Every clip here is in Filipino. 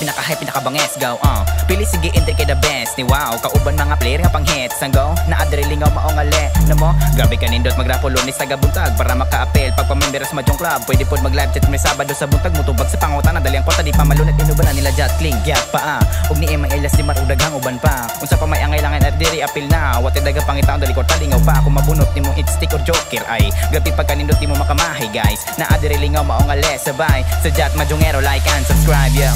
Pinaka-hype, pinaka-banges, go. Pili sige intay kay the best ni wow. Kauban mga player nga pang hits ang go. Naadrilingaw maong ali na mo. Grabe ka nindot magrapo lunes sa gabuntag para maka-apel. Pag pamembera sa Mahjong Club, pwede pod mag-live chat may Sabado sa buntag. Mutubag sa pangutan na dali ang kota di pa malunat. Inuban na nila Jat Kling, Giat pa ug ni Emang Elias di marudaghang uban pa. Unsa pa may angailangan at diri apil na. Wate daga pangitaon dali ko talingaw pa. Kung mabunot nimo it stick or joker ay. Grabe pag kanindot nimo makamahay guys. Naadrilingaw maong ali sabay sa Jat Mahjongero, like and subscribe yeah.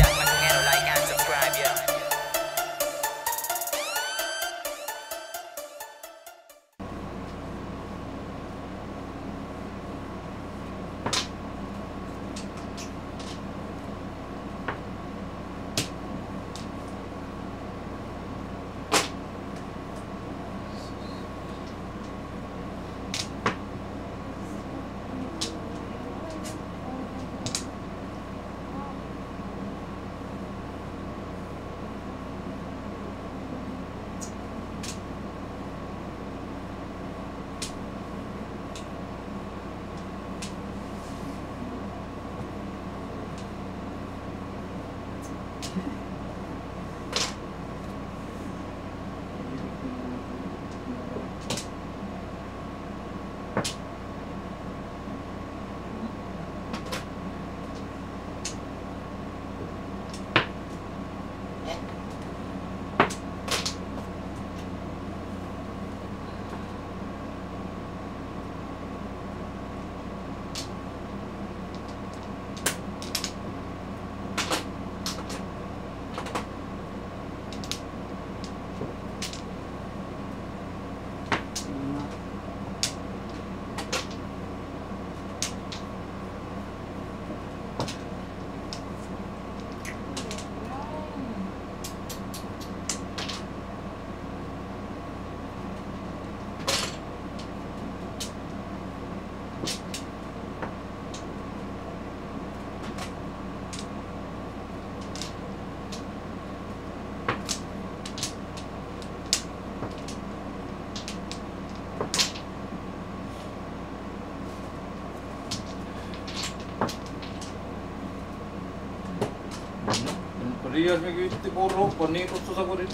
Parehas may gusto puro, panikot sa sagurin.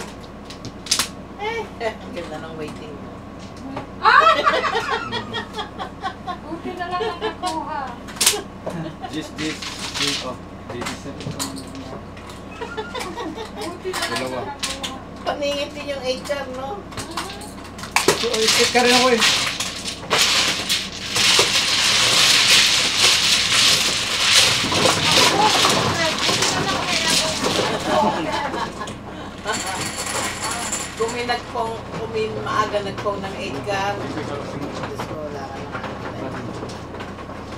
Ang ganda ng waiting mo. Buti na lang ang nakuha. This, oh, this is it. Buti na lang ang nakuha. Paningit din yung HR, no? So, skip ka rin ako eh. Kung maaga nag-phone ng Edgar, just wala ka na.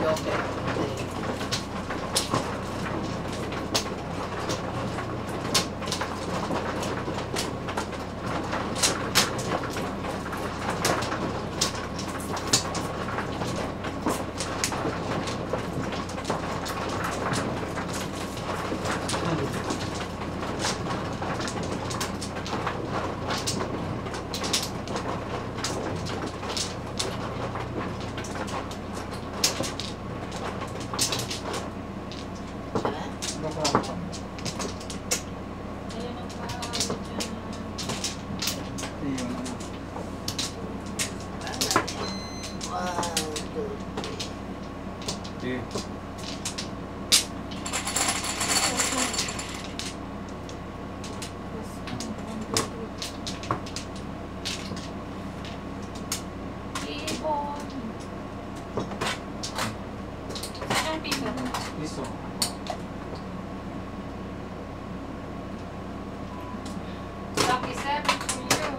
Joker. Listo. Lucky 7 for you.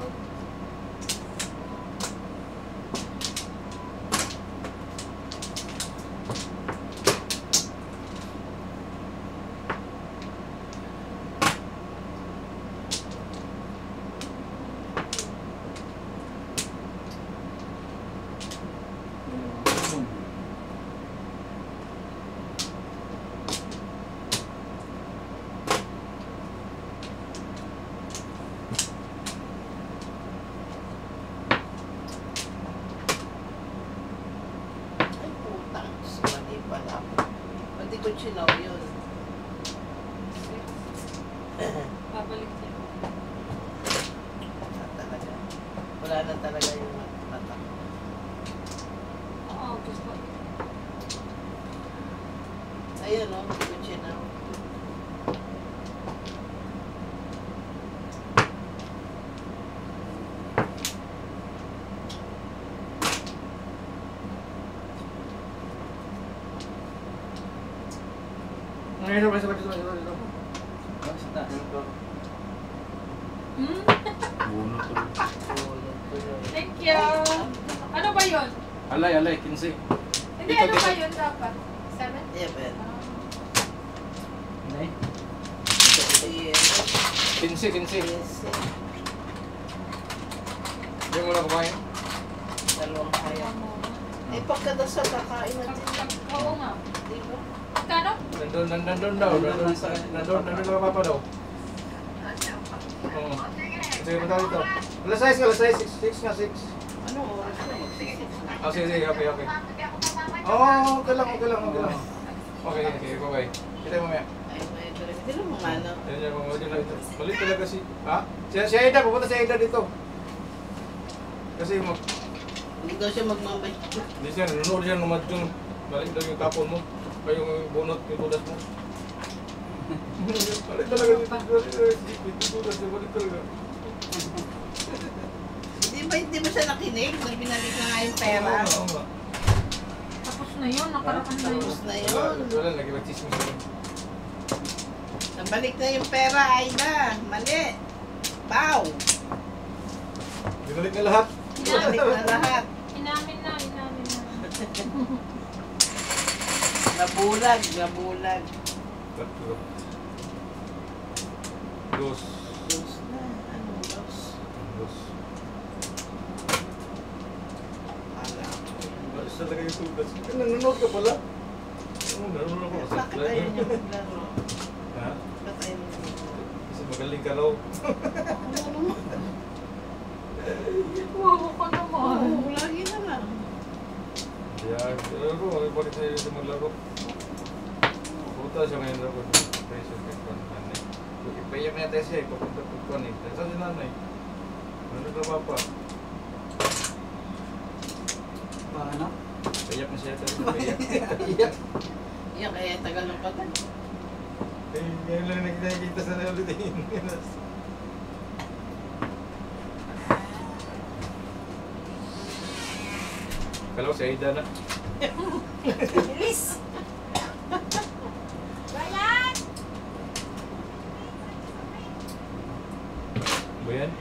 Ay, putang. Mali pala. Pati ko chinaw yun. Babalik siya. Talaga. Wala na talaga yung mata. Oo, gusto. Ayun o, kutsi na. Ngayon, sabay, dito. Sa taas. Hmm? Bunot to. Thank you. Ano ba yun? Alay, 15. Hindi, Dito, ano dito. ba yun dapat? 7? Yeah, Ben. Nay. Yes. 15. Hindi mo na kumain. Dalawang kaya. Eh, pagkadasal, kakain natin. Oo nga. Di ba? Kano? Nandun daw. Nandun ka papa daw. Oo. Sige, punta dito. Alas 6 nga, 6. Ano oras na? Magsisix na. Ah, sige, okay. Oo, okay lang. Okay. Kita mo mamaya. Ay, may talaga. Hindi lang mga ano. Mali talaga si... Ha? Si Aida, pupunta si Aida dito. Kasi Hindi daw siya magmamay. hindi siya, nanonood siya ng madyong. Balik daw yung tapon mo. Ay yung bunot, yung tudas mo. Balik talaga yung tudas mo. Balik talaga. Hindi ba siya nakinig? Nung binalik na nga yung pera. Oo nga. Tapos na yun, nakaraan na yun. Tapos na yun. Wala, lagi mag-chismis yun. Nabalik na yung pera, Aida. Mali. Bow. Binalik na lahat. Binalik na lahat. Inamin na. Nabulag. Tatlo. Dos. Dos na. Anong dos? Dos. Ala. Balis talaga yung tudas. Nanonood ka pala. Nanonood ako. Bakit ayaw niya maglaro? Ha? Bakit ayaw niya maglaro? Kasi magaling ka raw. Ano naman? Wow, ka naman. Oo, lagi na lang. Kaya, laro. May balik sa'yo sa maglaro. Puta siya ngayon ako. Pressure kay Kwan. Ipayak na yata siya. Papunta ko Kwan eh. Saan si nanay? Ano ka papa? Paano? Payak na siya yata. Payak. Yan, kaya tagal ng patay. Eh, ngayon lang nakikita sa ulitin. Kalaw si Aida na. Bilis! Bayan! Ba yan?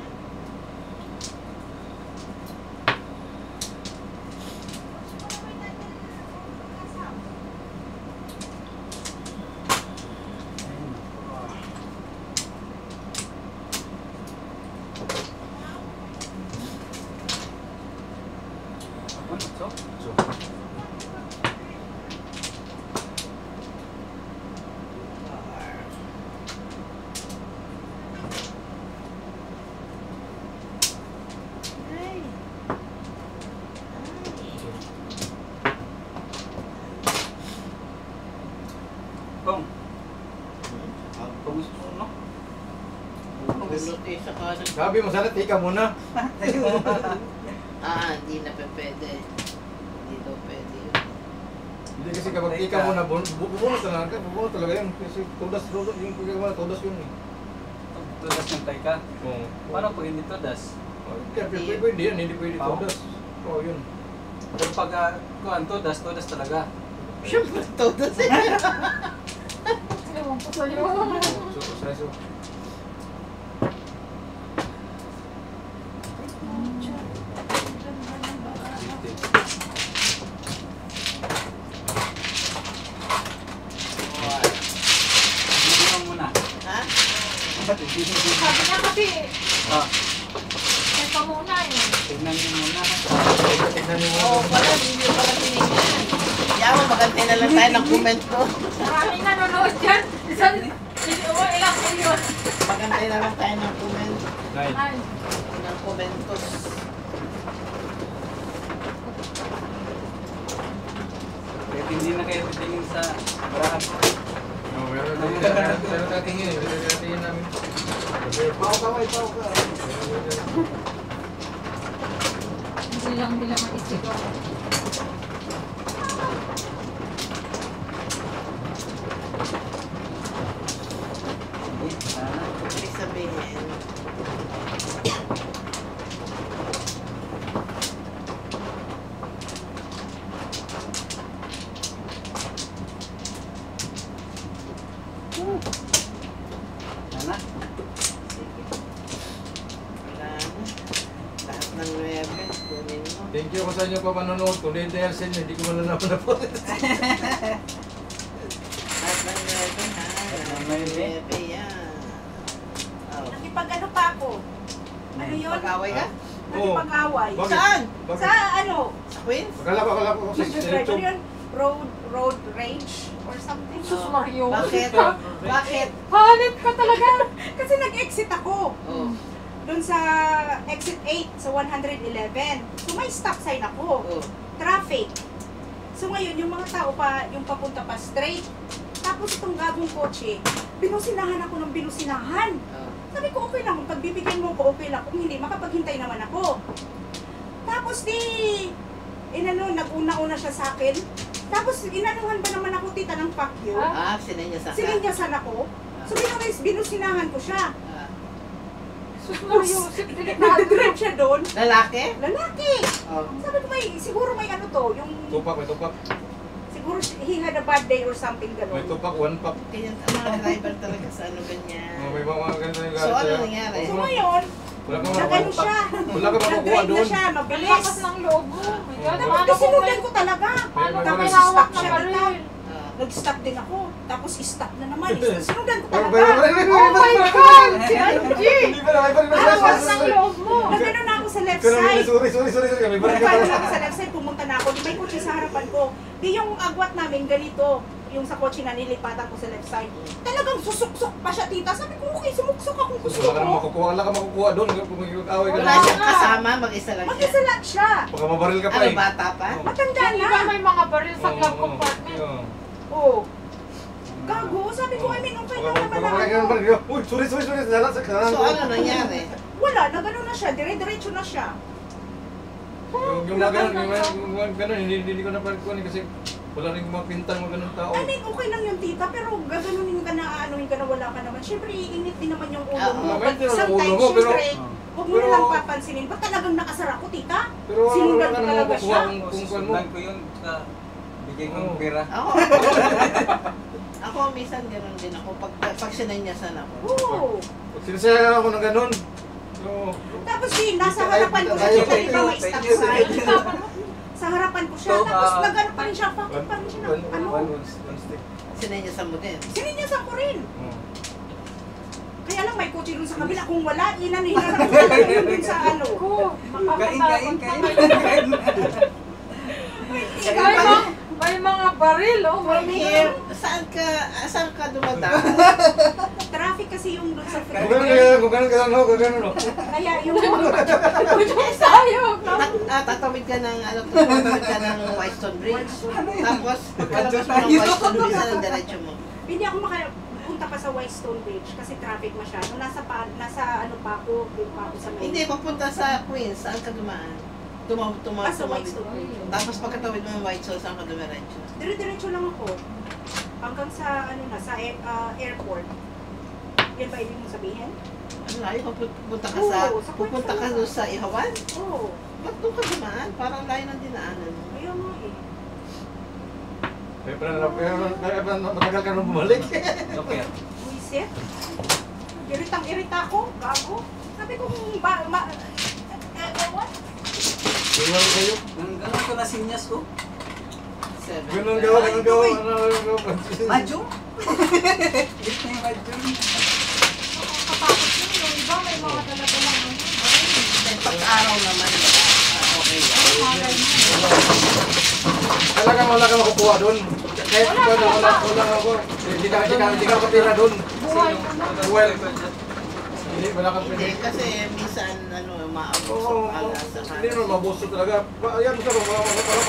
So, So, Ay. Bong. Bong, no? Gulot eh, sa kanan. sabi mo sana, tika muna. Hindi na pwede. Hindi daw pwede yun. Hindi kasi kapag tika muna, bubunot talaga yun. Kasi tudas, yung pagkakama, tudas yun eh. Tudas ng tay ka. Oo. Paano pag hindi tudas? Kaya pwede yan, hindi pwede Pao? tudas. Oo, yun. Kung pag kuhan, tudas talaga. Siyempre, todo siya. Ewan ko sa'yo. So. Hindi mo muna. Ha? Sabi niya kasi, Ah, may pamuna yun. tignan niyo muna. Tignan niyo Oo, muna. pala, hindi nyo pala tinignan. Yaman, magantay na lang tayo ng comment ko. Maraming nanonood dyan. Ilang ko yun. Magantay na lang tayo ng comment. Nine. Ay, Ng commentos. Kahit hindi na kayo titingin sa barahan. Oh, meron tatingin eh. Meron tatingin namin. Pao ka, may pao ka. Hindi lang nila maisigaw. Ibig sabihin, Sana. wala na. Lahat ng 9, kunin mo. Thank you ko sa inyo pa manonood. Kung hindi dahil sa inyo, hindi ko malalaman na po. Lahat ng 9, ha? Lahat ng 9, yan. Oh. Nakipag-ano pa ako? Ano yun? Mag-away ka? Nakipag-away. Bakit? Saan? Bakit? Sa ano? Sa Queens? Akala ko sa Ano yun? Road rage or something? Sus Mario. Bakit? Bakit? Hanip ka talaga. Kasi nag-exit ako. Oh. Doon sa exit 8 sa 111. So may stop sign ako. Oh. Traffic. So ngayon, yung mga tao pa, yung papunta pa straight. Tapos itong gagong kotse, binusinahan ako ng binusinahan. Oh. Sabi ko, okay lang. Kung pagbibigyan mo ko, okay lang. Kung hindi, makapaghintay naman ako. Tapos nag-una-una siya sa akin. Tapos inanuhan ba naman ako, tita, ng fuck you? Ah, sinenyasan ka? Sininyasan ako. So binusinahan ko siya. Ah. Sus Mario. Nag-drive siya doon. Lalaki? Lalaki! Oh. Sabi ko, siguro may ano to, yung, May tupak. siguro he had a bad day or something May gano'n. tupak, one pack. Kaya ang mga driver talaga sa ano ganyan. Oh, may mga ganito yung So, ano nangyari? So ngayon, Wala kang nagano siya. Wala kang makukuha Nag-drive na doon. siya, Ang mabilis. lakas ng loob mo. My God, Oh, paano Tapos kung sinundan may... ko talaga. Paano May- kung may may- hawak stop na siya, baril? Ah. Nag-stop din ako. Tapos stop na naman. Sinundan ko Pero, talaga. Oh my God! Si Angie! Hindi pa na, may Ang lakas ng loob mo. Nagano na ako sa left Pero, side. sorry. May baril ka Nagano pa. na ako sa left side, pumunta na ako. Di may kotse sa harapan ko. Di yung agwat namin ganito. Yung sa kotse na nilipatan ko sa left side. Talagang susuksok pa siya, tita. Sabi ko, okay, sumuksok akong gusto Wala ka nang ko. makukuha. Wala ka makukuha doon. Kung mag-away ka Wala na. siyang kasama, mag-isa lang siya. Mag-isa lang siya. Baka mabaril ka pa Ano, eh. bata pa? Matanda Yung na. iba may mga baril sa Oo, glove oo. compartment. Oo. Oo. Gago, sabi ko, I mean, okay lang naman ako. Uy, sorry. Salat sa kanan So, ko. ano nangyari? Wala, nagano na siya. Dire-diretso na siya. Yung mga ganun, hindi ko napagkuhan kasi wala rin mapintang mga ganun tao. I mean, okay lang yung tita, pero gaganunin ka na, aanuhin ka na, wala ka naman. Siyempre, iinit din naman yung ulo mo. Oo. But Mainit din ang sometimes, ulo mo, pero- siyempre, huwag mo pero- nilang papansinin. Ba't talagang nakasara ko, tita? Pero wala Sinundan ka ko nang talaga makukuha siya. kung kuhan mo. Susundan ko yun sa bigay kong Oo. pera. Ako, ako minsan gano'n din ako. Pag sinenyasan ako. Oo. Sinisaya ako ng ganun. Oo. Tapos nasa Ay, harapan ko siya, ay, tita, di ba may thank stop you, sign? thank you. Sa harapan ko siya, So, tapos nagano pa One- rin siya, fucking pa rin siya ng, ano, one stick. Sinenyasan mo din. sininyasan ko rin. Oo. Kaya lang may kotse dun sa kabila, kung wala, inanihan ako yun dun sa ano. Ko, Kain. May mga baril, oh. From here, saan ka dumadaan? Traffic kasi yung dun sa Kung ganun ka lang ako, ganun no. Kaya yung Sayok. Tatawid ka ng, tatawid ka ng Whitestone Bridge. Tapos, pagkalabas mo ng Whitestone Bridge, saan ang diretso mo? hindi ako makapunta pa sa Whitestone Bridge kasi traffic masyado. Nasa ano pa ako, doon pa ako sa may... Hindi, papunta sa Queens, saan ka dumaan? Ah, sa Tumawid. Whitestone Bridge. Tapos pagkatawid mo ng Whitestone, saan ka dumiretso? Dire-diretso lang ako. Hanggang sa ano na, sa airport. Yan ba ibig mong sabihin? Ano layo, pupunta ka Oo, sa, sa pupunta ka Queens doon sa Ihawan? Oo. Ba't doon ka dumaan? Parang layo ng dinaanan mo. Ayun nga eh. Kaya matagal ka nung bumalik. Okay. Buisit. Iritang-irita ako. Gago. Sabi ko what? Ganun kayo. Ganun ko na sinyas ko. Ganun gawa. Madyo? Git na yung madyo. Nakakatakot yun. Yung iba may mga talaga lang ano. baril. Pag-araw naman, okay. Talagang wala ka makukuha doon. Kahit wala ako. Hindi ka kapira doon. Buhay mo na. Well, hindi, wala kang Hindi, pwede. kasi minsan, maabos Oo, ang alas sa hindi naman mabuso talaga. Ayan, basta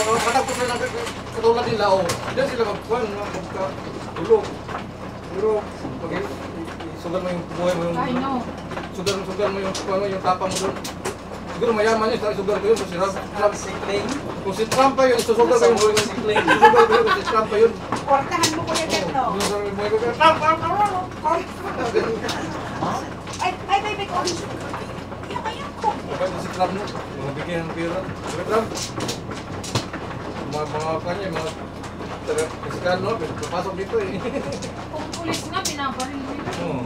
matagpos na lang katulad nila, oh. Diyan sila magkuhan, magkatulog. Pero, pag sugal mo yung buhay mo yung... I know. Sugal mo yung tapang mo doon. Siguro mayaman yun, sugal ko yun. Kasi Trump, Si Clayton. kung si Trump pa yun, susugal ko yun. Si Clayton. Susugal ko yun, kung si Trump pa yun. Portahan mo Kuya Jeff, no? Susugal ko yun, Trump! Ay, baby ko. Ayan ko. Bakit si Trump no? Mga bigyan ng pera. Pero Trump, mga kanya, mga kasikal no, papasok dito eh. Kung pulis nga, binabaril nila. Oo.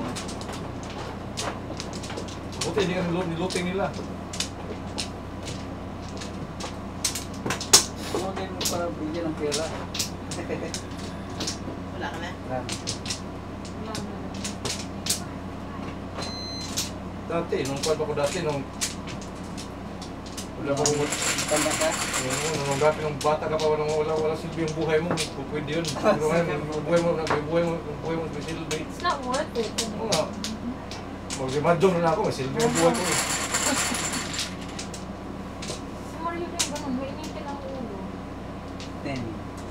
Buti hindi nga niluting nila. Huwag mo para bigyan ng pera. Wala ka na. Wala na. Dati, nung wala pa kung Tanda ka? nung dati nung bata ka pa, wala silbi yung buhay mo, pwede yun. Pero ngayon, yung buhay mo, may silbi. It's not worth it. Oo nga. Mag-imagine na ako, may silbi yung buhay ko eh. Si Mario din, ganun, mainitin ang ulo. Then,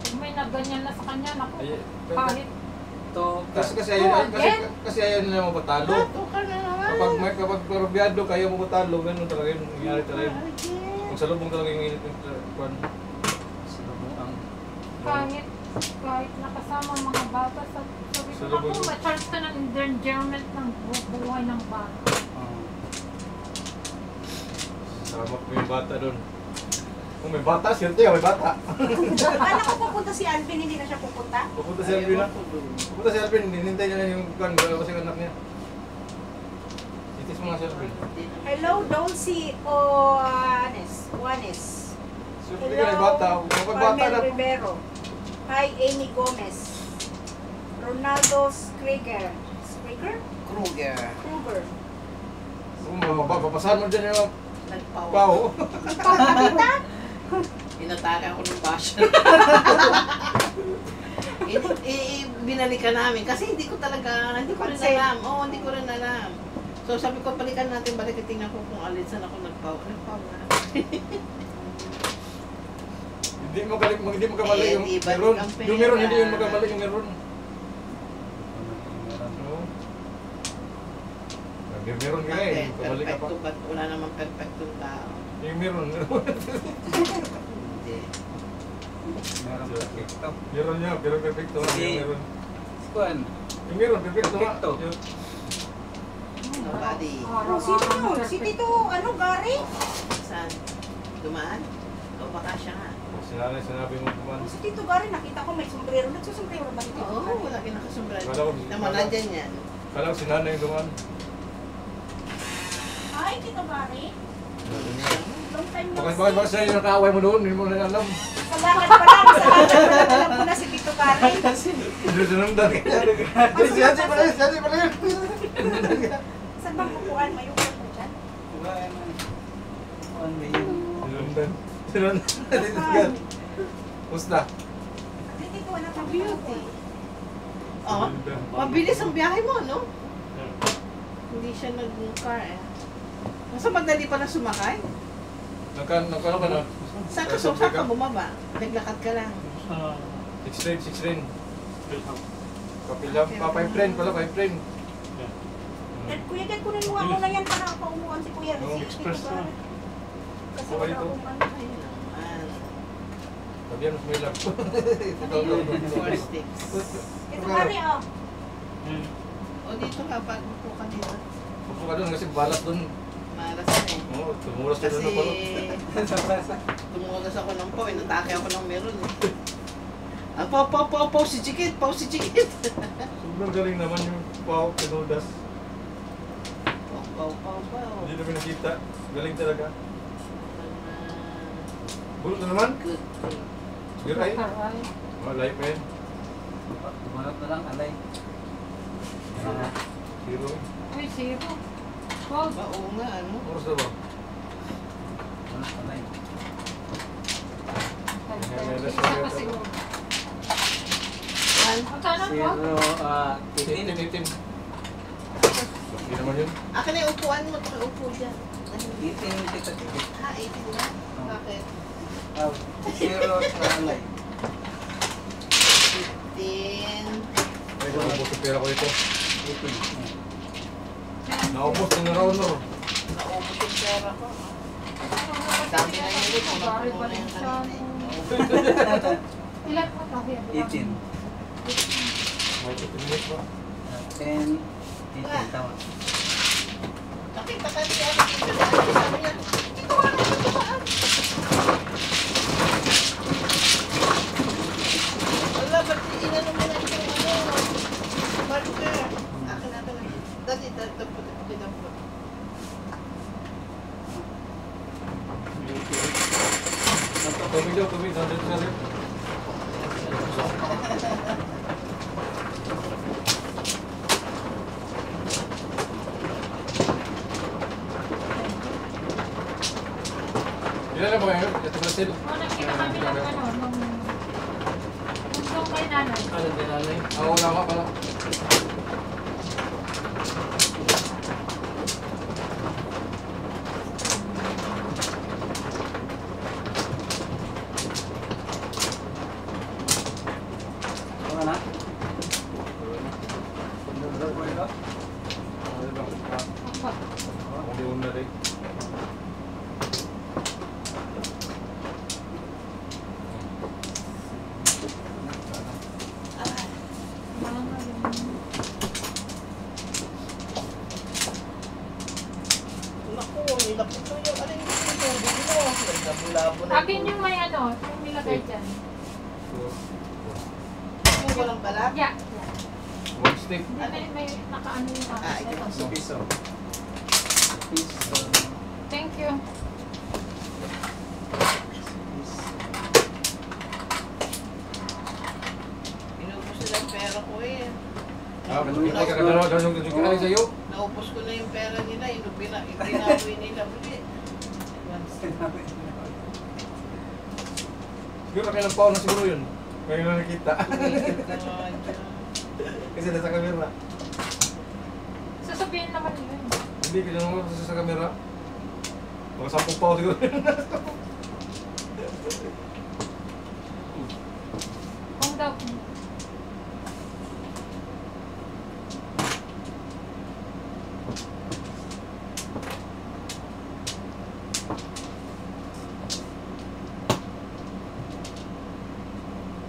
Pag may naganyan na sa kanya, naku, Ay, kahit to, kasi ayaw nila mapatalo. Bato ka na naman. Kapag parabyado kayo mapatalo, ganun talaga yun, nangyari talaga yun. Kung salubong talaga yung init ng kwan. sinubuang. kahit nakasama ang mga bata, sabi ko, Salubong. naku, ma-charge ka ng endangerment ng buhay ng bata. Sama ko yung bata doon. Kung may bata, siyempre may bata. Akala ko pupunta si Alvin, hindi na siya pupunta. Pupunta si Alvin na. Pupunta si Alvin, hinintay niya na yung kwan, kasi yung anak niya. Itis mo nga si Alvin. Hello, Dolce Juanes. Siyempre ka na yung bata. Kapag bata Carmel na. Rivero. Hi, Amy Gomez. Ronaldo Skriger. Kruger. Kruger. Papasahan mo dyan yung Nagpaw. pao. Pagkakita? Inatake ako ng basher. Binalikan namin kasi hindi ko rin alam. Oo, hindi ko rin alam. So sabi ko, balikan natin, tingnan ko kung alin saan ako nagpaw. Nagpaw na. Hindi magamali yung di ba, meron. ang pera. Yung meron, hindi yung magamali yung meron. Oo. Meron ka eh. Magamali ka pa. Perfecto, ba't wala namang perfectong tao? Yung meron. Hindi. Meron perfecto. Meron niya, pero perfecto. Sige. Yung meron. Kuan. Yung meron, perfecto nga. Perfecto. Yung- Nobody. Oh, sino yun? Si Tito, Gary? Saan? Dumaan? O baka siya nga. Sinabi mo kuman. Si Tito Gary, nakita ko may sombrero. Nagsusombrero ba si Tito Oo, Gary? wala kinakasumbran. Kala ko- Naman nandyan yan. Kala ko si nanay yung dumaan. Hi, Tito Gary. Long time no Bakit see. sa'yo yung nakaaway mo doon? Hindi mo na alam. Sa lakad pa lang, alam ko na si Tito Gary. Hindi sinundan ka. Si Hansi pala yun. Saan bang kukuhan? May upuan mo dyan? Kuan. Kuan ba yun? Sinundan. Pusta. Hindi, Tito, wala pang Beauty. Oh, mabilis ang biyahe mo, no? Hindi siya nag-car eh. Nasa madali pa na sumakay? Nagkano ka na? Saan ka bumaba? Naglakad ka lang. 6 lane. Kapila, 5 lane pala, 5 lane. Kuya, Dad, kunin mo nga muna yan para paumuan si Kuya. Oo, Si express Tito Gary. Kasi Okay wala ito. akong ano. Ayun naman. Sabihan mo sa may lap. 4 sticks. Tito Gary, oh. O dito ka, pag upo ka dito. Pupo ka doon kasi balas doon. Malas na eh. Oo, tumulas ka doon Kasi na pala. tumulas ako ng po, inatake ako ng meron eh. Ah, pau, si Chikit. Sobrang galing naman yung pao, pinudas. Pau. Hindi namin nakita. Galing talaga. Bulot na naman. Good. Giray. Aray. Malay pa yan. Tumanap na lang, alay. Zero. Uy, zero. Wow. Ba, oo nga, ano? Oras na ba? Tumanap, alay. Isa pa siguro. Magkano po? 0, 18. Hindi naman yun. Akin na yung upuan mo, upo dyan. 18 kita ticket. Ha, 18 na? Bakit? 0 sa alay. 15. Naubos yung pera ko ito. 18. Naubos yung runner. Naubos yung pera ko. Dami na yun ito. Sorry Napuno pa na rin yung siya. kanina. Ilan mo kasi? 18. May 15 minutes pa. 10. 18. Tama. Nakita ka niya. Nakita niya. Sabi niya, dito ka na dito ka. Wala, ba't inano mo na yung marker? Akin. Dati, dapat. Tubig daw, tubig. Nandito na rin. Ilan na ba ngayon? Ito ba sila? Oh, nakita kami ng ano, nung doon kay nanay. Ano din nanay? Ako wala ka pala. Tama na? Apa. Hindi mo na rin. Naku, nilapit ko yung ano yung tubig mo. Nagdabulabo na. Akin yung may ano, yung nilagay dyan. Yung walang balat. Yeah. One stick. Ano yung may nakaano yung Ah, ito. ito. Piso. Piso. Thank you. Inubos nila yung pera ko eh. Ah, kita ka dalawa daw yung tunjukin ay sa'yo. Naubos ko na yung pera nila. Binawi nila uli. Siguro kayo ng paon na siguro yun. Ngayon na nakita. Tumigil ka naman dyan. Kasi nasa kamera. Sasabihin naman nila yun. Hindi ka naman kasi sa kamera. Mga 10 paon siguro. Kung daw,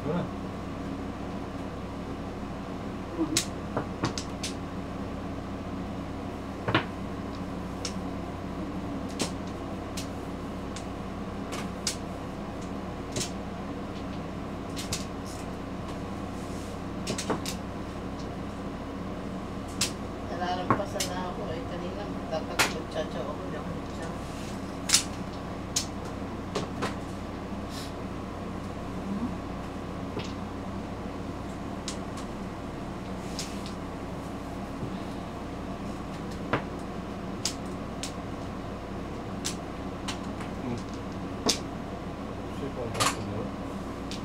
Ano? Nalalampasan na ako eh. Kanina dapat magtsatsaw ako. Hindi ako nagtsatsaw.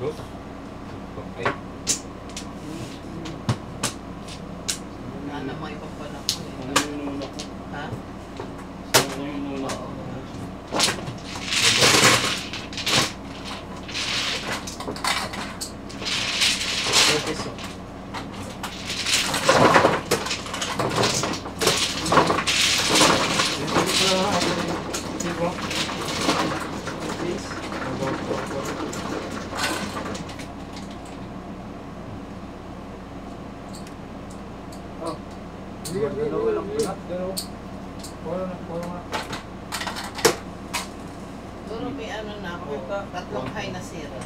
Dos. Okay. Wala namang iba pala ko eh. Ha? Oo. Piso. Oh, dalawa lang pala. Siguro may ano na ako. Tatlong high na sira.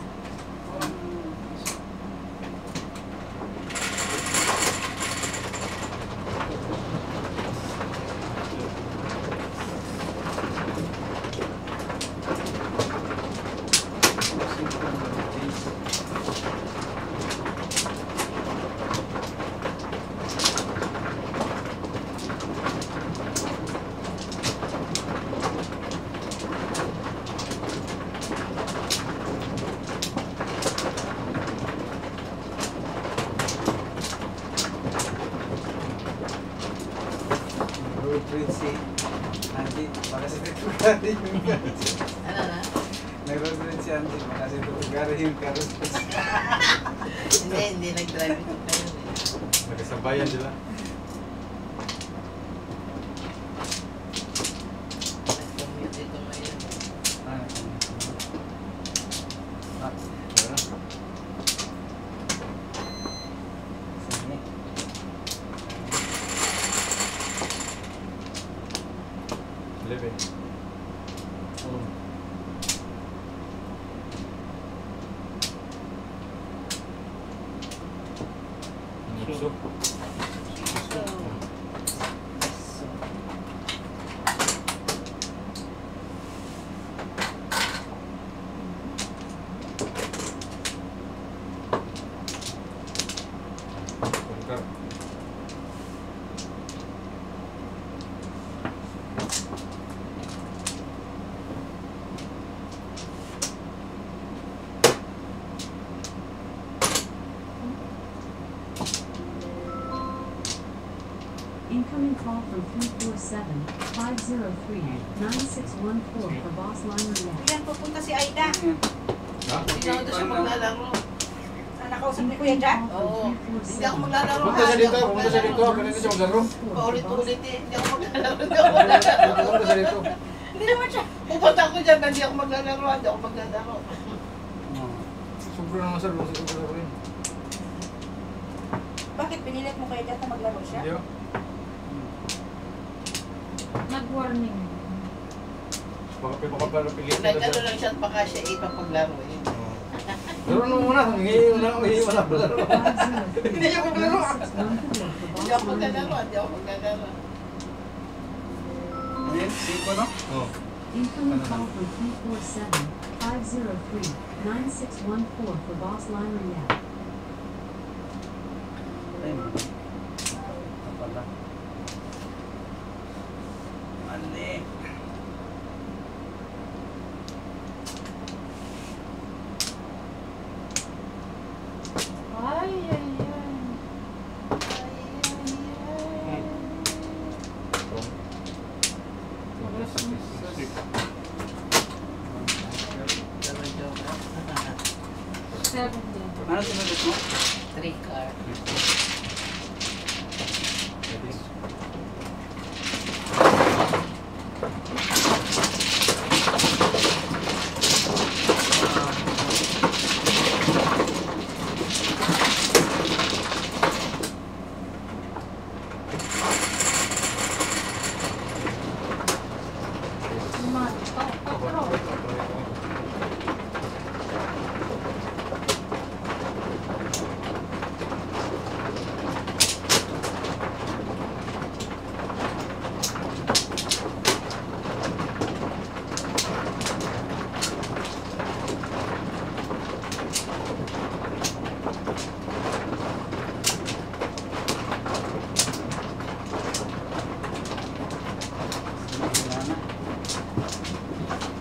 Road trip si Andy. Makasih tutugari yung karus. Ano na? Nag-road trip si Andy. Makasih tutugari yung karus. Hindi nag-drive ito kayo eh. Nagkasabayan sila. Commute ito ngayon. Living. So, Bongkar. Incoming call from 347-503-9614 for Boss Line React. Ayan, pupunta si Aida. Ha? Hindi ako doon siya maglalaro. Sana kausap ni Kuya Jack. Oo. Hindi ako maglalaro. Punta siya dito, punta siya dito. Kanina siya maglaro. Paulit-ulit eh. Hindi ako maglalaro. Hindi ako maglalaro. Punta siya dito. Hindi naman siya. Pupunta ako dyan, hindi ako maglalaro. Hindi ako maglalaro. Sobra naman sir, basta maglaro rin. Bakit pinilit mo Kuya Jack na maglaro siya? Hindi oh. Nag-warning. Baka pala pilit na Nag-ano siya. lang siya at baka siya ipapaglaro eh. Laro na muna, humingi na maglaro. Hindi ako maglaro. Hindi ako maglalaro. Hindi ako maglalaro. Ayan, siko no? Oh. Incoming call from 347-503-9614 for Boss Line React. Ayun. Ito pala. Mali. Ay, ay, ay. Seven din. Ano sinunod mo? 3 card.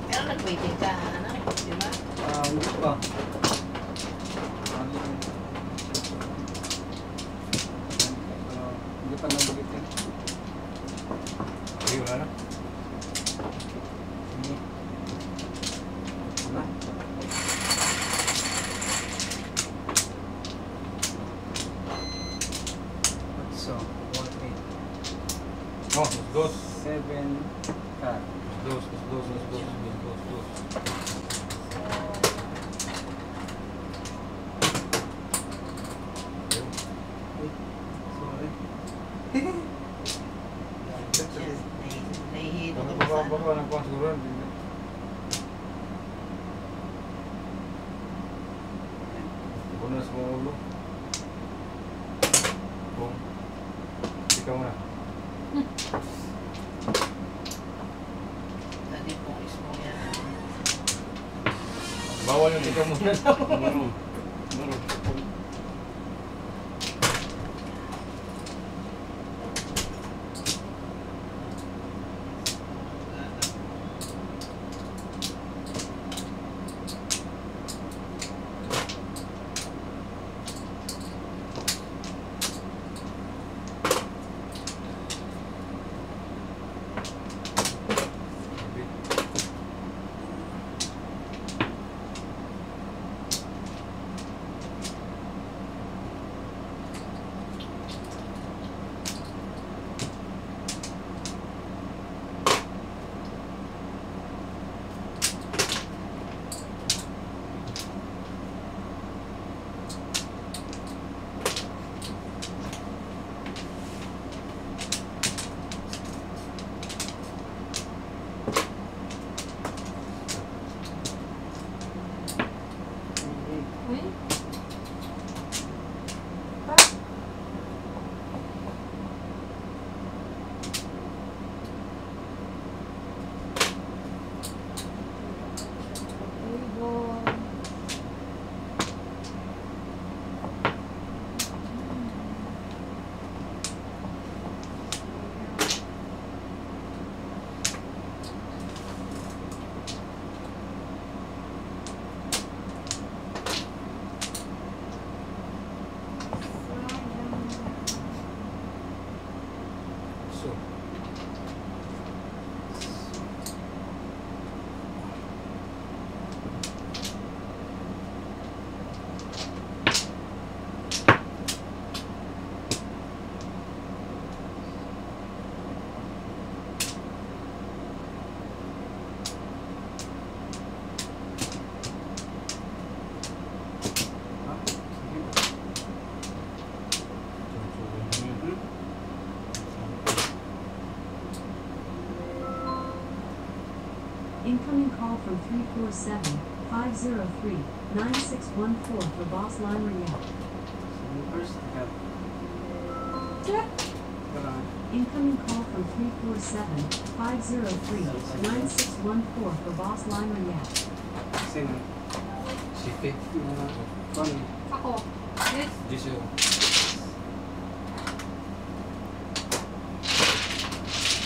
Pero nag-waiting ka, anak. Di ba? Hindi pa. Hindi pa nabulitin. Hindi, wala na. Hindi. Wala. So, 1, Oh, dos. 8, 7, cut. Dos. Sorry. Nahihito ka Baka pa sa... nagpang siguro. Bonus mo ulo. Boom. Ikaw na. Tadi po ismo yan. Bawal yung ikaw muna lang. Incoming call from 347-503-9614 for Boss Line React. First, got. Wala. Incoming call from 347-503-9614 for Boss Line React. Sino? City. Connie. Ako. Yes. Giseo.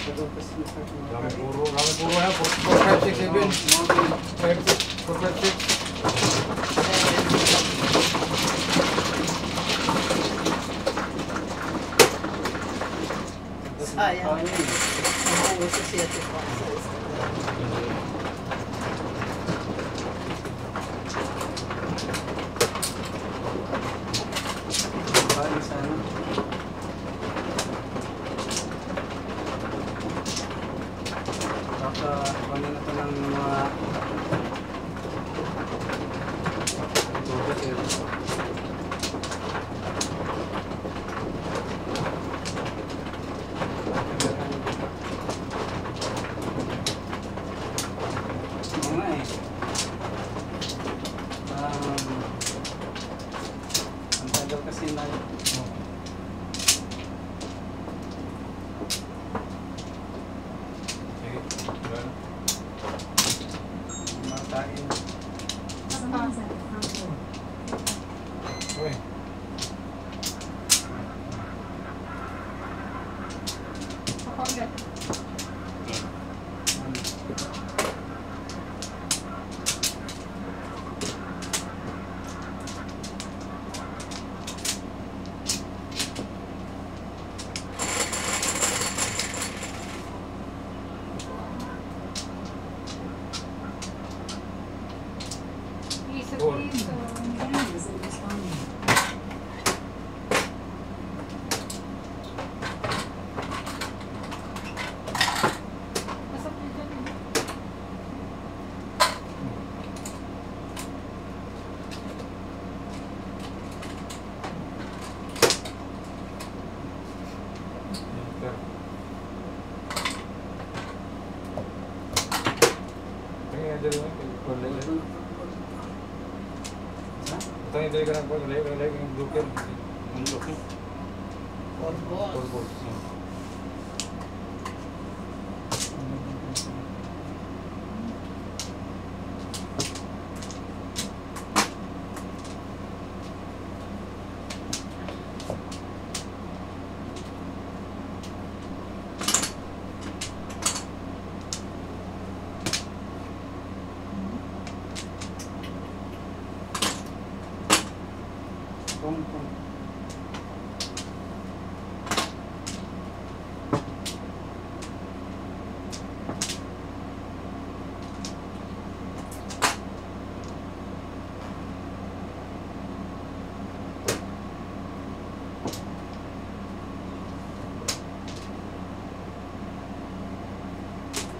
Kami puro yan. 4, 5, 6, 7. 5, 6, 4, 5, 6. Sayang. Nauwi sa 7 pesos. Paano sana? Baka ano na ito ng mga tubig eh. Oo nga eh. Ang tagal kasi na Sige. Wala. makain. Someone's at the front door. Uy. Ako ulit. Isa Cool. dito. Camera isn't responding. Pasok dito. Enter. Tingin nga dyan lang. Tingin dyan ka ng lay yung joker. Yung joker. Orbos. Orbos. Kung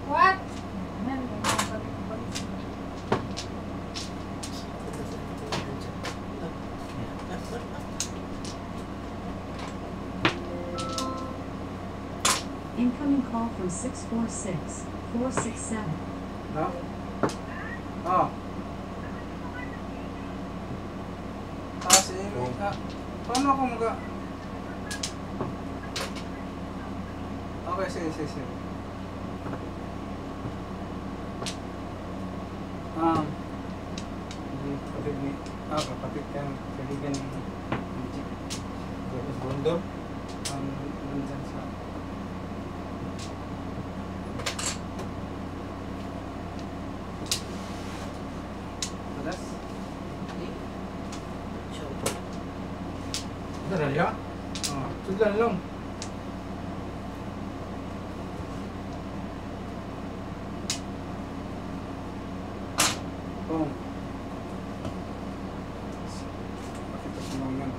What? Ayan, balik. Incoming call from 646-467. no? Oh. Kasi, paano ako Okay, sige. Kapatid ka, kaibigan ni Chick. Tapos bundor. Nandyan sa... Alas? Ano na niya? Oo. Sudlan lang. Boom. Pakita ko naman.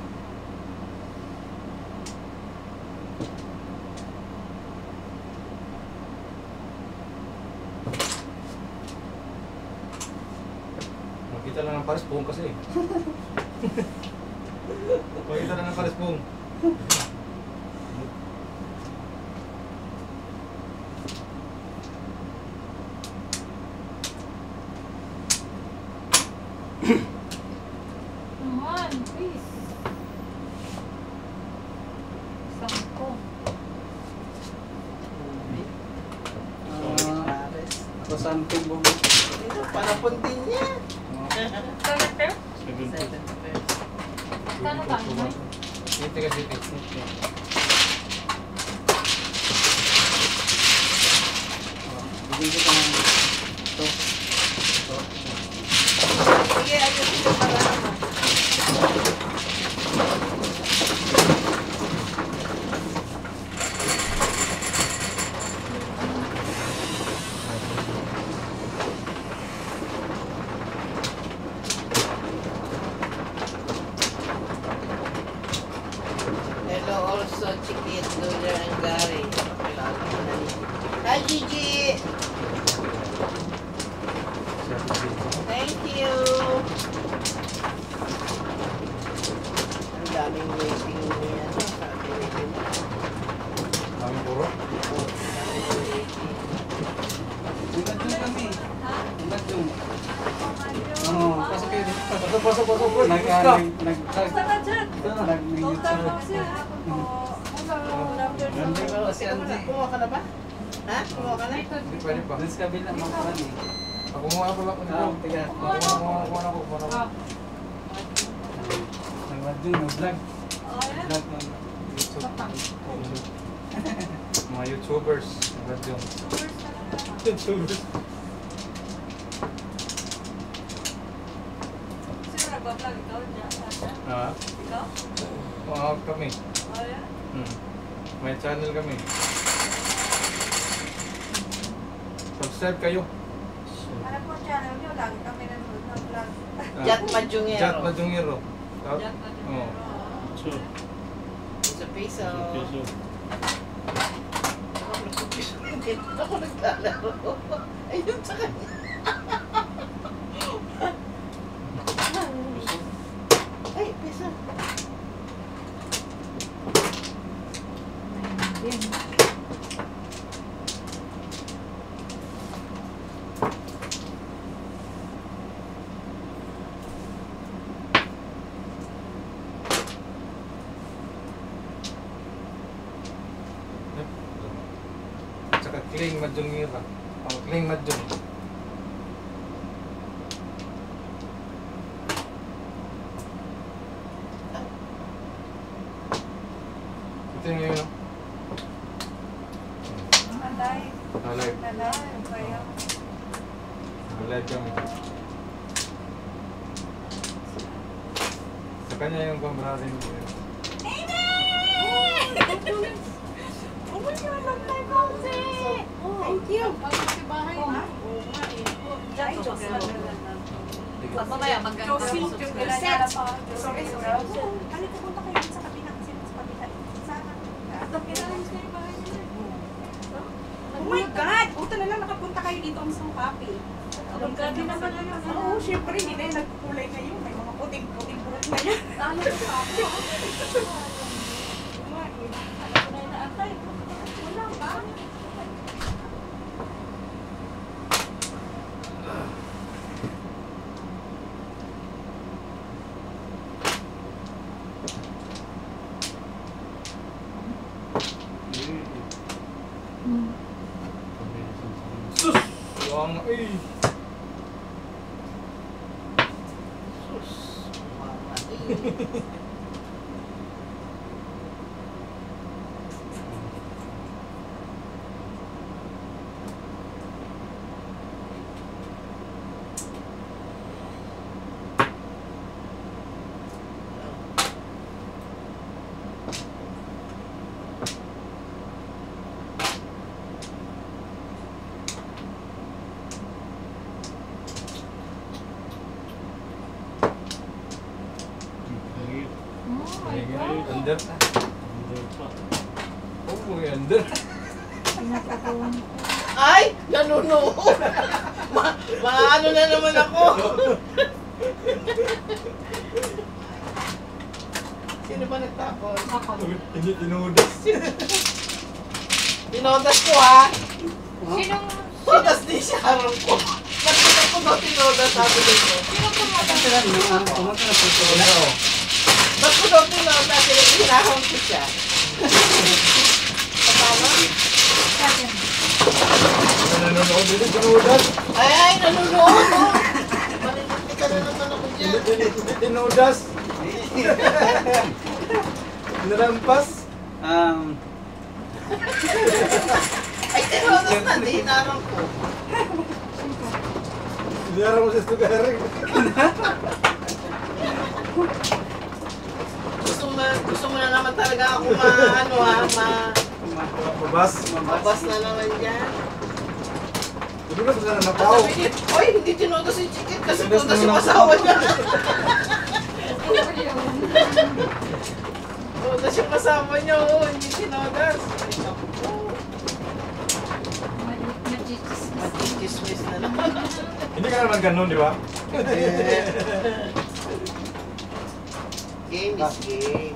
Makita lang ng pares buong kasi. Makita lang ng pares buong. gamot ko. Ako something bumit. Ito, panapon din niya. Gamot pero? 70. Kano tayo mo? City ka city. Bigyan ko ng ito. Sige, ayun ito para naman. Hello also, Chiquit, Luder, and Gary. Pakilala ko na niya. Hi, Gigi! Thank you! Ang daming waiting niya. Sabi niya. Kami puro. Oh, daming waiting. Ingat yung kami. Ingat yung. Oo, pasok kayo dito. Pasok. Nag- Basta ka dyan. nag-YouTube. Teka muna, kumuha ka na ba? Ha? Kumuha ka na? Hindi pwede pa. Doon sa kabila, makuha ni. Ako nga pala ko Ah, tiga. Kuha na. Nag-vlog, nag-vlog. Vlog ng YouTube. Mga YouTubers. YouTubers. Sino nagbablog? Ikaw dyan? Ha? Ikaw? Mga kami. Ayan. May channel kami. Subscribe kayo. Ano po channel nyo? Lagi kami nanonood ng vlog. Jat Majungero. Jat Majungero. Diyan ka dyan. Oo. Piso. Ako naglalaro. Ayun sa kanya. Ay, piso. Tsaka Kling Majungiro. Oh, Kling Majung. Ito yung yun. Nanday. Live. Nanday. Kaya. Live kami. Sa kanya yung pamrarin ko yun. Oh my God, long time no see! Thank you. bahay Oo na. nga. Oo nga eh. Ay, Diyos ko. Mamaya maganda. Sorry. Kali pupunta kayo dun sa kabila kasi sa kabila. Sana. Oh my God! Buta na lang nakapunta kayo dito. I'm so happy. Maganda naman na yun. Oo, syempre, hindi na yung nagkukulay ngayon. May mga puting-puting buhok na yan. Ano yung ako? Alam ko na yung naantay. Wala ba? Sus! Yung ay! Sus. Mama eh. Under. Oh, may under. Ay! Nanunood! Maano na naman ako! Sino ba nagtapon? Ako. Hindi tinudas. Tinodas ko ha! Sinong Todas din siya harap ko. Bakit ko daw tinodas sabi dito? Pumunta na po. Ba't ko daw tinodas? Hinahon ko siya. Nanonood dito, tinuudan. Ay, nanonood! Oh. Maliliti ka na naman ako dyan. Tinuudas. Narampas. Ay, tinuudas na, di hinarang ko. Sinara mo sa estugaring. Gusto mo na naman talaga ako Mabas. mabas na naman dyan. Hindi ka sana napaw. Sabi niya, oy, hindi tinutos si Chicken kasi tinutos yung asawa niya. Tinutos yung asawa niya, oh, hindi tinutos. Magchichismis na naman. Hindi ka naman ganun, di ba? Game is game.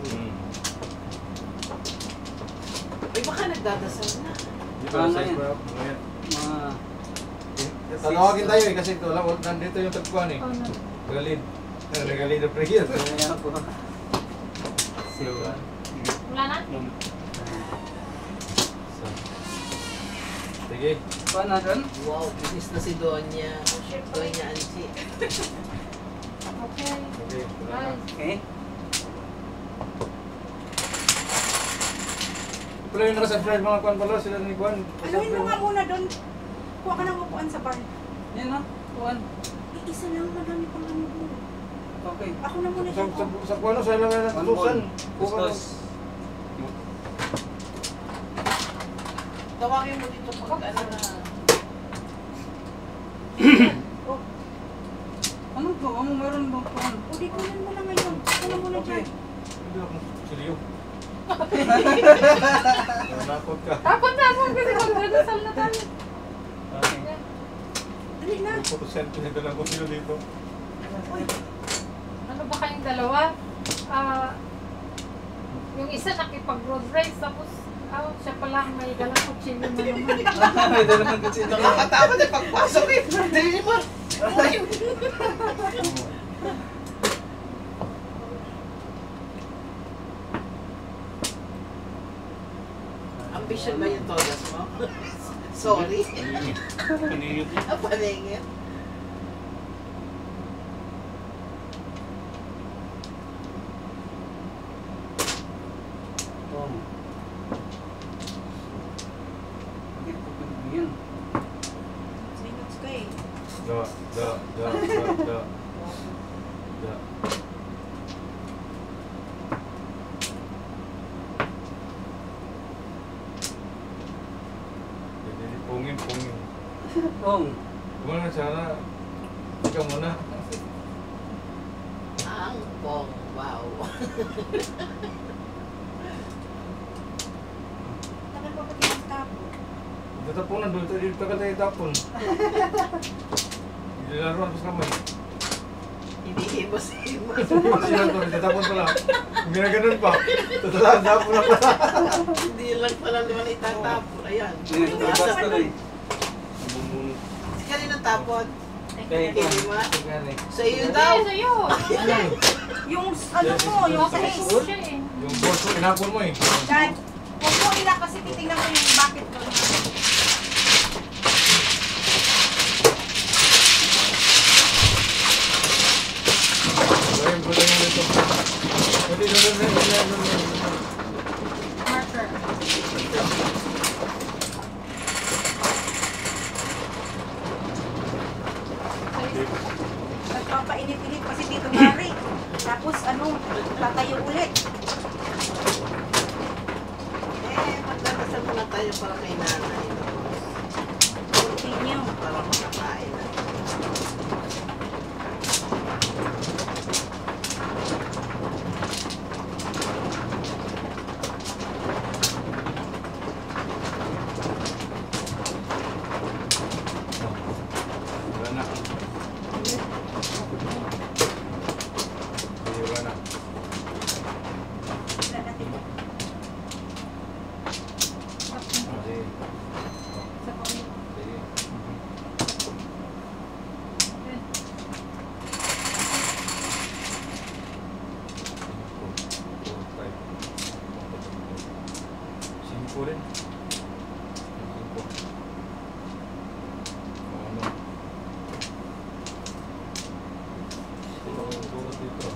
Ay, baka nagdadasal na. Hindi pa Ano size yan? pa. Mga Mga... Tatawagin tayo eh kasi ito lang. Nandito yung tagpuan eh. Regalid. Regalid na prayer. Kaya po. Wala na? Sige. Paano doon? Wow, bisis na si Donya. Donya Anchi. Okay. Okay. Bye. Okay. Pala yung nakasubscribe mga kwan pala sila ni Kwan. Anuhin mo nga muna doon. Kuha ka ng upuan sa bar. Yan no? Kuhan. Isa lang, madami pang ano doon. Okay. Ako na muna dyan. Sa Kwan sa ilang na One tutusan. ball. Gustos. Tawagin mo dito pag ano na. Ano to? Ano meron ba kuhan? Udi ko lang muna ngayon. Ako na muna Okay. dyan. Hindi ako siliyo. Nakakot ka. Tapon kasi magdadasal na tayo. Okay. Dali na. 2% pinito lang ko sila dito. Ano ba kayong dalawa? Yung isa nakipag-road race, tapos siya pala ang may dalang kutsilyo na naman. May dalawang kasi ito. Nakakatakot eh pagpasok eh. Dali mo. Ambition ba yung todas mo? Sorry. Ang paningin. Oh. Bakit po ganun yan? Sinots ka eh. Da. Pungin. Ong. Muna sana. Ikaw muna. Ang pong. Wow. Tagal pa pati ang tapo. Tatapon na doon. Dito ka tayo tapon. Hindi laruan pas kamay. Hindi himos. Sila to. Tatapon pala. Kung ginaganon pa. Tatapon na pala. Hindi lang pala naman itatapon. Ayan. Hindi na basta tuloy. Kanina tapon. Okay. Hindi mo. Gani. Sa iyo daw. Sa'yo. Yung ano mo, yung sa Mabait haze. siya eh. Yung boss mo, inapon mo eh. Dad, huwag mo nila kasi titignan ko yung bakit ko. Gawin ko lang yung ito. Marker. Nagpapainit-init kasi dito Mari. Tapos ano, tatayo ulit. Magdadasal muna tayo para kay nanay. Continue. Para makakain na. Wala na. Wala na. Wala natin. Sige. Sa pamilya. Sige. 5 rin. Yung 5. Ano? Ito ang sulat dito.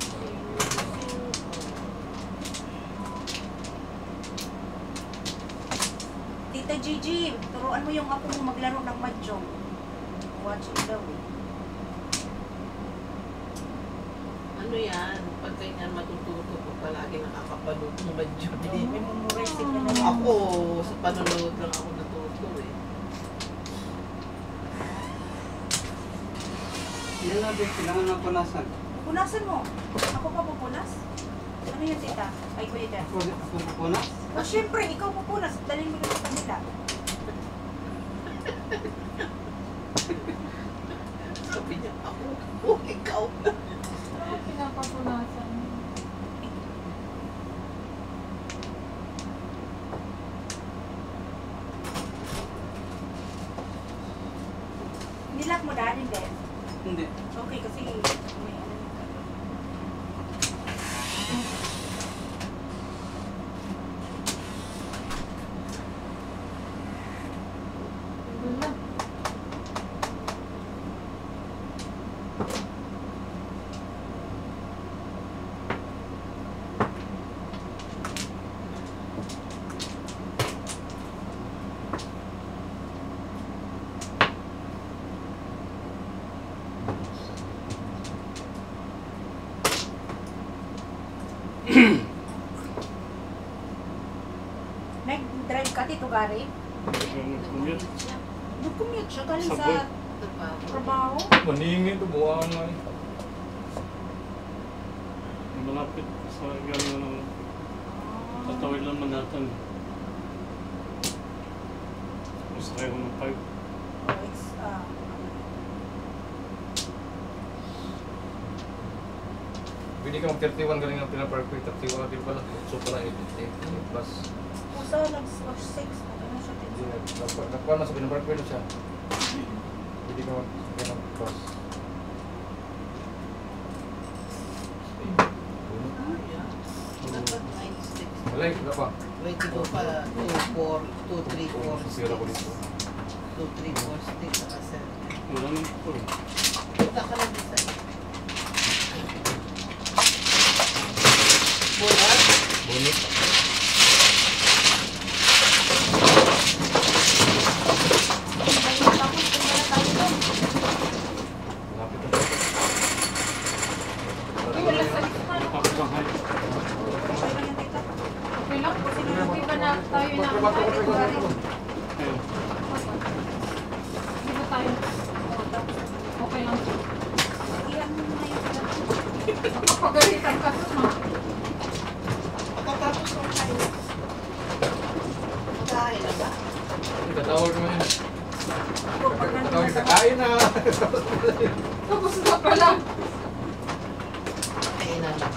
Tita Gigi, turuan mo yung apo mo maglaro ng mahjong. Watching daw eh. Ano yan? Pag ganyan matututo ko palagi nakakapanood ng badyo. May memorize ka na lang. Ako, sa panonood lang ako natuto eh. Yan na din, kailangan ng punasan. Punasan mo. Ako pa pupunas? Ano yun, tita? Ay, kuya dyan. Ako pupunas? O, syempre, ikaw pupunas. Dalhin mo yung sa kanila. Sabi niya, ako, ikaw. Ano pinapapunasan? Nilak mo daan, hindi? Hindi. Okay, kasi may ano yung Wala. Nag-drive ka, Tito Gary? Nag-commute siya galing sa trabaho. Maningin ito, buwangan nga eh. Malapit sa gano'n tatawid lang Manhattan. Gusto kayo ng 5. Oh, it's, Pwede ka mag-31 galing ang pinapark ko. 31 din pala. So pala 8 plus. Pusa, nag-6. Ano siya, Tito? Nagpaano na sa pinapark ko siya. Pwede ka mag-plus. Dapat 96. Malay, wala pa. Pwede ko pala 2, 3, 4, Sira ko dito. 2, 3, 4, 6, saka 7. Wala nang po. Punta ka lang dito. Bulat? Bonus. Tapos, punta na tayo doon. Malapit na tayo. Uy, wala sa lista. Tapos ang high. Okay lang yan, Tita. Okay lang. Hindi ba na tayo na Tito Gary. Ayun. Hindi ba tayo? Okay lang. Iyan mo na yung Nakapagalitan ka sa mga. Tapos kung tayo. Kain na ba? Tatawag naman yun. pag nandun Tatawag na ka, sa kain na! Tapos na pala. Kain na lang.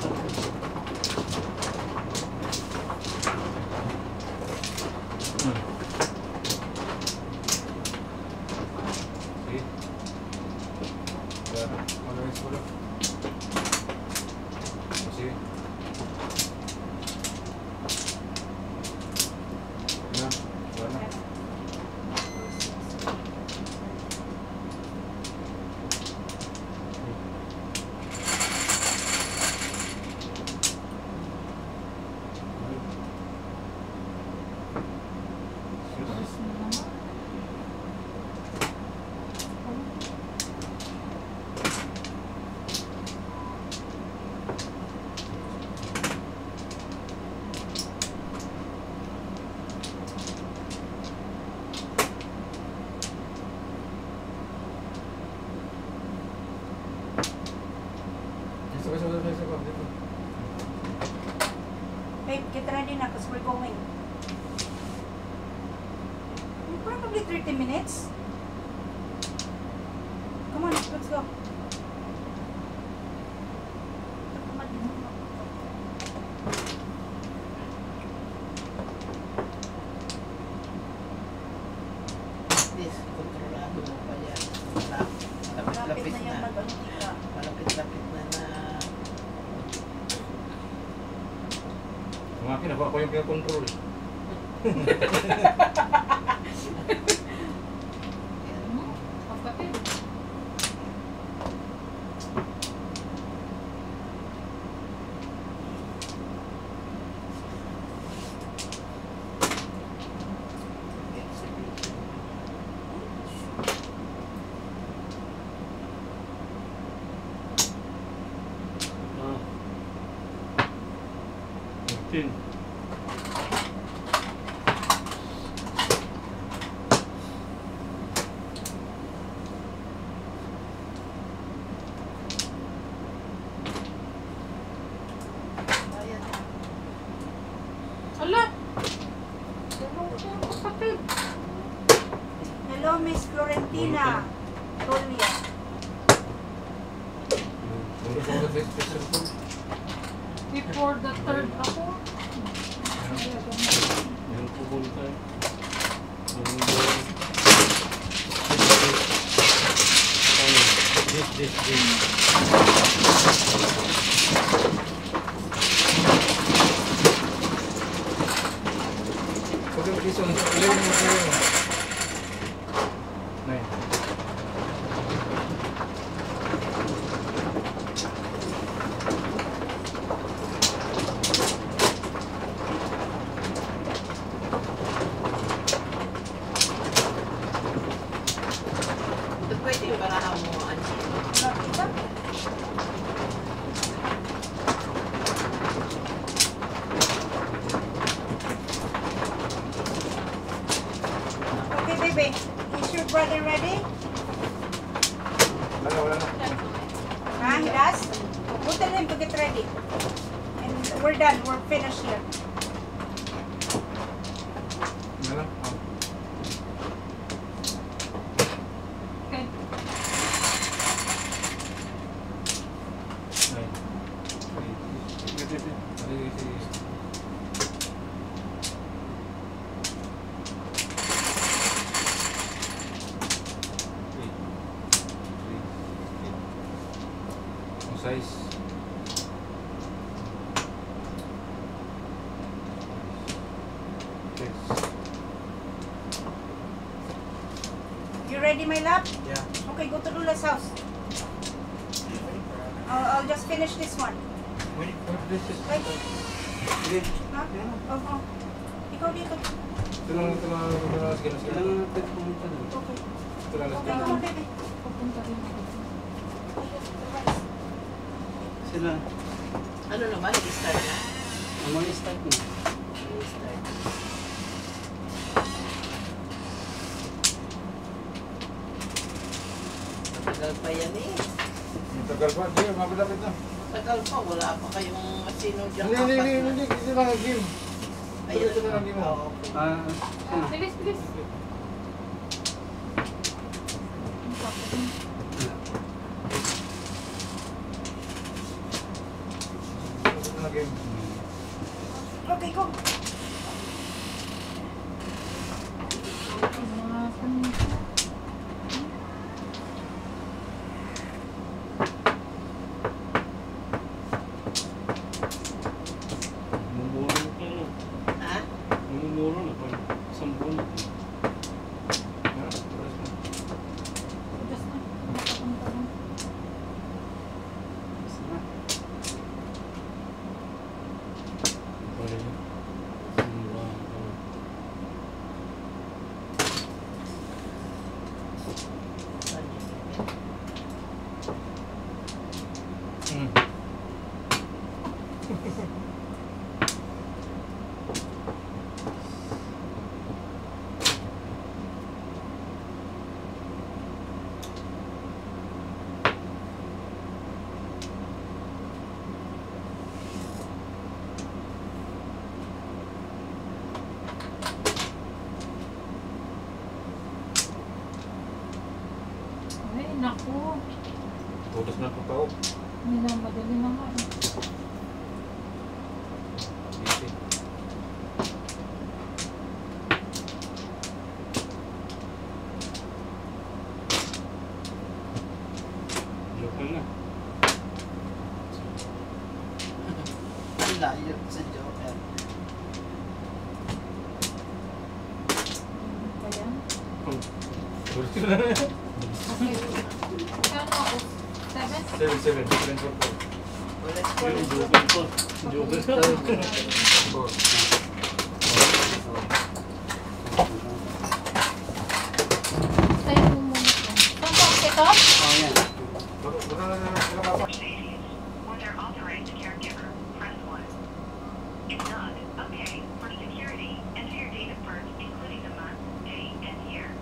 Sige. Wala na. Mag-rinse ko lang. Sige. Na. Wala na. Dito. Babe, get ready na because we're going. Probably 30 minutes. Come on, let's go. This, kontrolado mo pa yan. Malapit Lapit-lapit na yung na. mag-ano, Tita. Malapit-lapit na na. Ang akin, ako yung pinakontrol. Kapatid. Ah. 15. Ala! Kapatid. Hello, Miss Florentina. Tolia. Puro ko sa special ko. Before the third ako. Meron po muna tayo. This. Okay, this one. Ilan mo kayo? Nine. Ito pwede yung barahan mo, Angie. Nakita? Okay, baby. Is your brother ready? Wala na. Huh? He does? Go tell him to get ready. And we're done. We're finished here. Wala na. Okay. Nine. Ang size. Okay. You ready, my love? Yeah. Okay, go to Lula's house. I'll just finish this one. Wait, this is... Right? Sige. Huh? Oh. Ikaw dito. Ito lang. Sige. Kailangan natin pumunta doon. Okay. Ito lang. Okay, come on, baby. Pupunta rin ako. Sila. Ano naman, i-start na? Ang mga start na. I-start. Matagal pa yan eh. Tagal pa. Sige, mapilapit na. Matagal pa, wala pa kayong sino dyan. Hindi. Ito lang ang game. Ayun. Ito lang ang game mo. Oo. Ah, sino? Bilis, bilis. Ito lang ang game. Okay, go. Mumuro ka na. Ha? Mumuro na pag 10 buwan na. Just na. Nakapunta lang. Sila. Okay. Simula ka. Ay, naku. Tulos na ito tao. Hindi na madali na nga. eh. Easy. Joke na. Ang layo sa Joker. Purti na na. Okay. Kano ako? 7? 7 for Wala Yung joker ko. Joker ka. 4. Tayo mo muna ito. Saan po ito? Oh, yan. Baka na nakapa. With their authorized caregiver, press 1. If not, okay. For security, enter your date of birth, including the month, day, and year.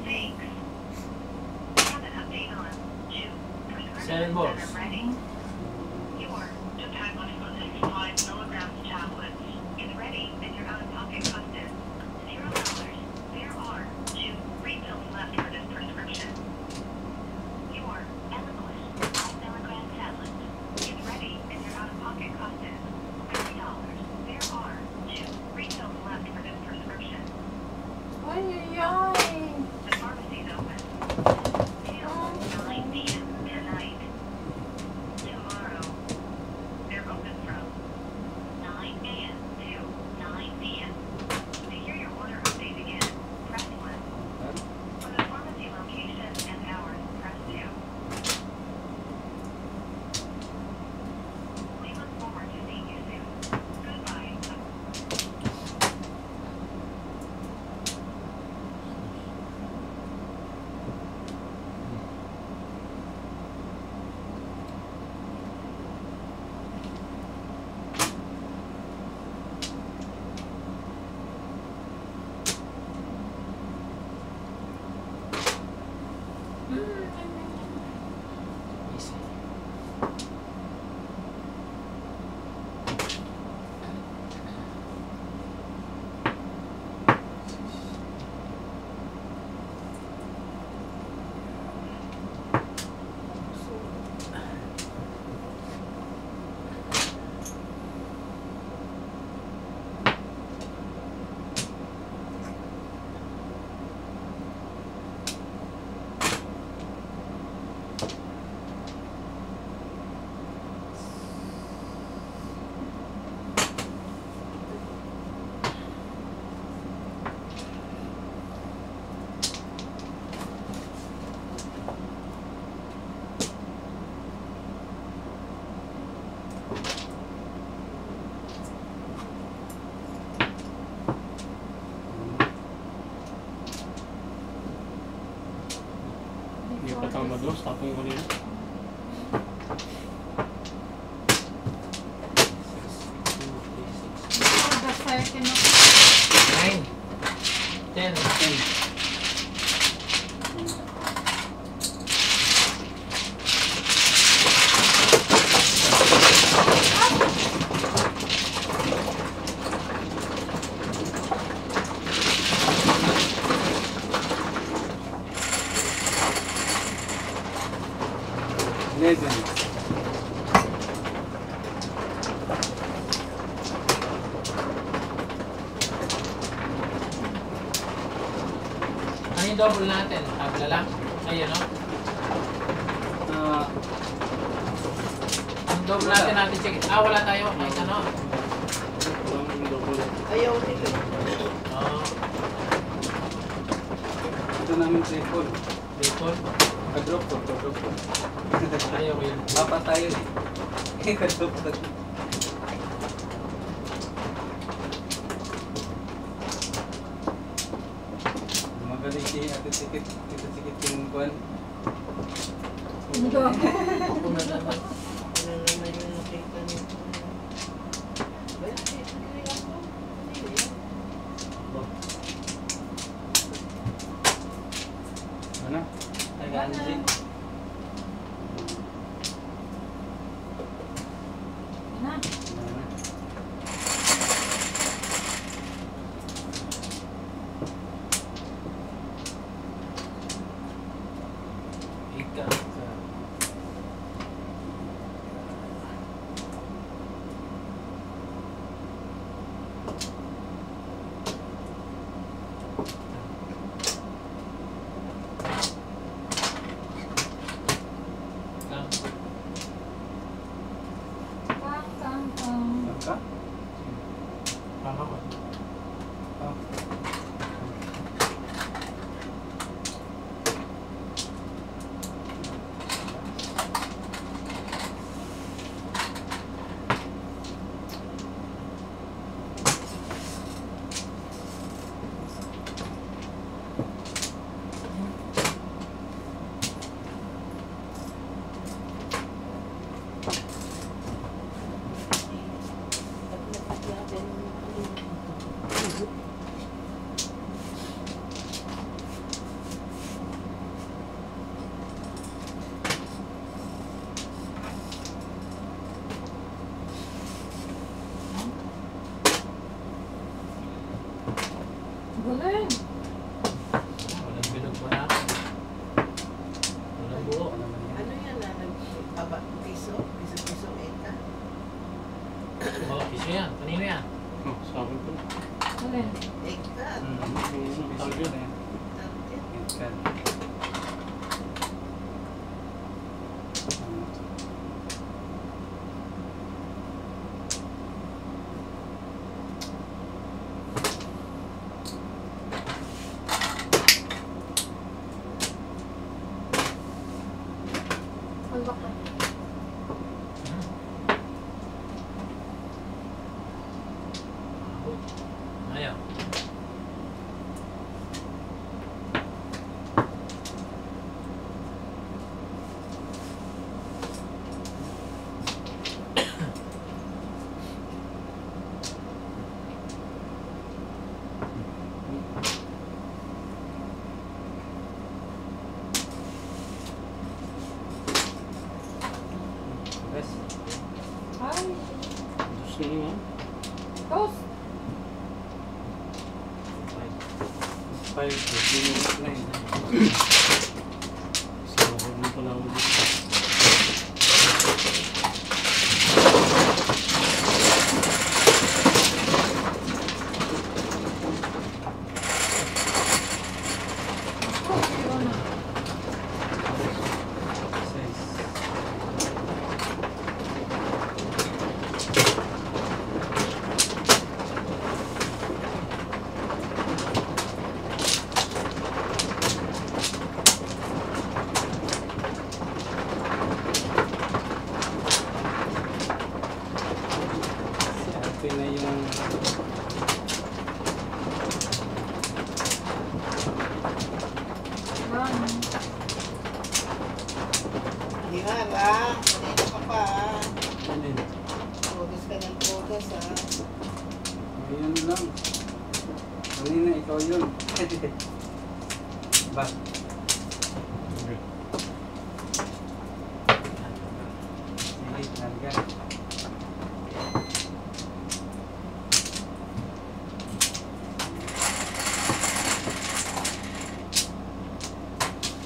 Thanks. We have an update on 2 prescriptions that are ready. Your Depaglis 5 milligrams tablets is ready, and your out-of-pocket cost is $0. There are 2 refills left for this prescription. Your Eliquis 5 milligram tablet is ready, and your out-of-pocket cost is $30. There are 2 refills left for this prescription. Ay, ay, ay. The pharmacy is open till 9 p.m. tonight. Tomorrow, they're open from 9 a.m. to 9 p.m. To hear your order update again, press 1. For the pharmacy location and hours, press 2. We look forward to seeing you soon. Goodbye. Hindi pa tama doon. Tapong ko nila. The second of 9, 10, 11. Ano yung double natin? Tabla lang? Ayun, no? Ah, Ang double natin check. Ah, wala tayo. Ay, ano? Walang double. Ayaw nito. Oo. ito namin triple. Default. Ka-drop ko, ka-drop ko. Ayaw ko yun. Papa tayo eh. Ka-drop ko. Magaling si Ate Sikit. Ate Sikit yung kuhan. Ako na naman. Ako na naman yung nakita nito. Well, hindi ako. Hindi yan. Ano? Taga-anjing. na. Ika. Kang. Ka? Tama ko. Oh, piso yan. Kanino yan? Oh, sa akin po. Alin? Take that. Tawag yun. Ang baka. Ayaw. Ay, Gusto nyo nga. toast. 5, 9. Sa akin mo pala ako dito. Yun na. 6. Si ate na yung Yan. Hihan ah. Kanina ka pa ah. alin. Tugas ka ng tugas ah. Ayun lang. Kanina ikaw yun. Ba? Okay. Sige, larga.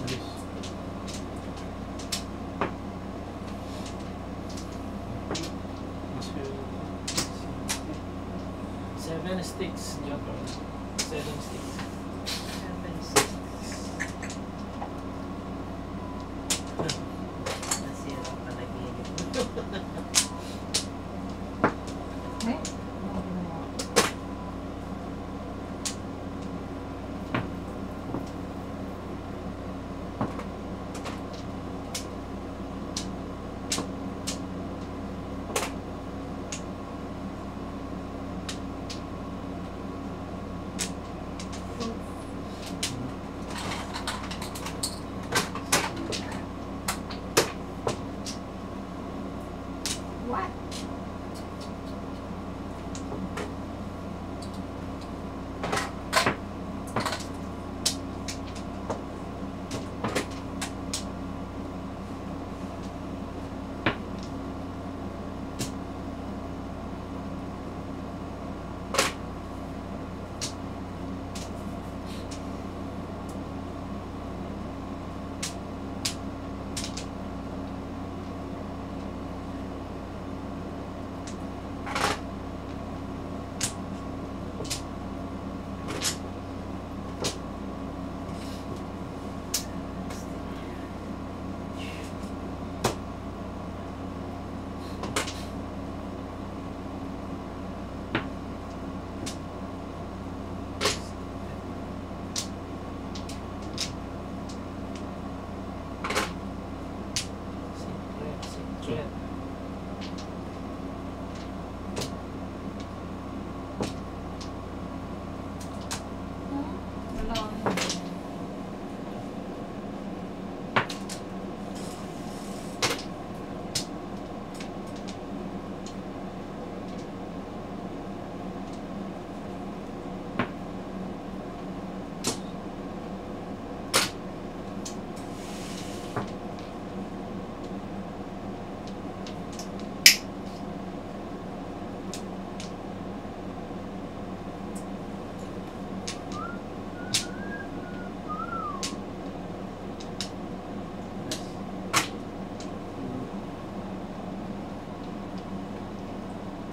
Alis. Kasi, 7 sticks, Joker. 7 sticks. Nasira panaginip. Eh? Ano ginawa?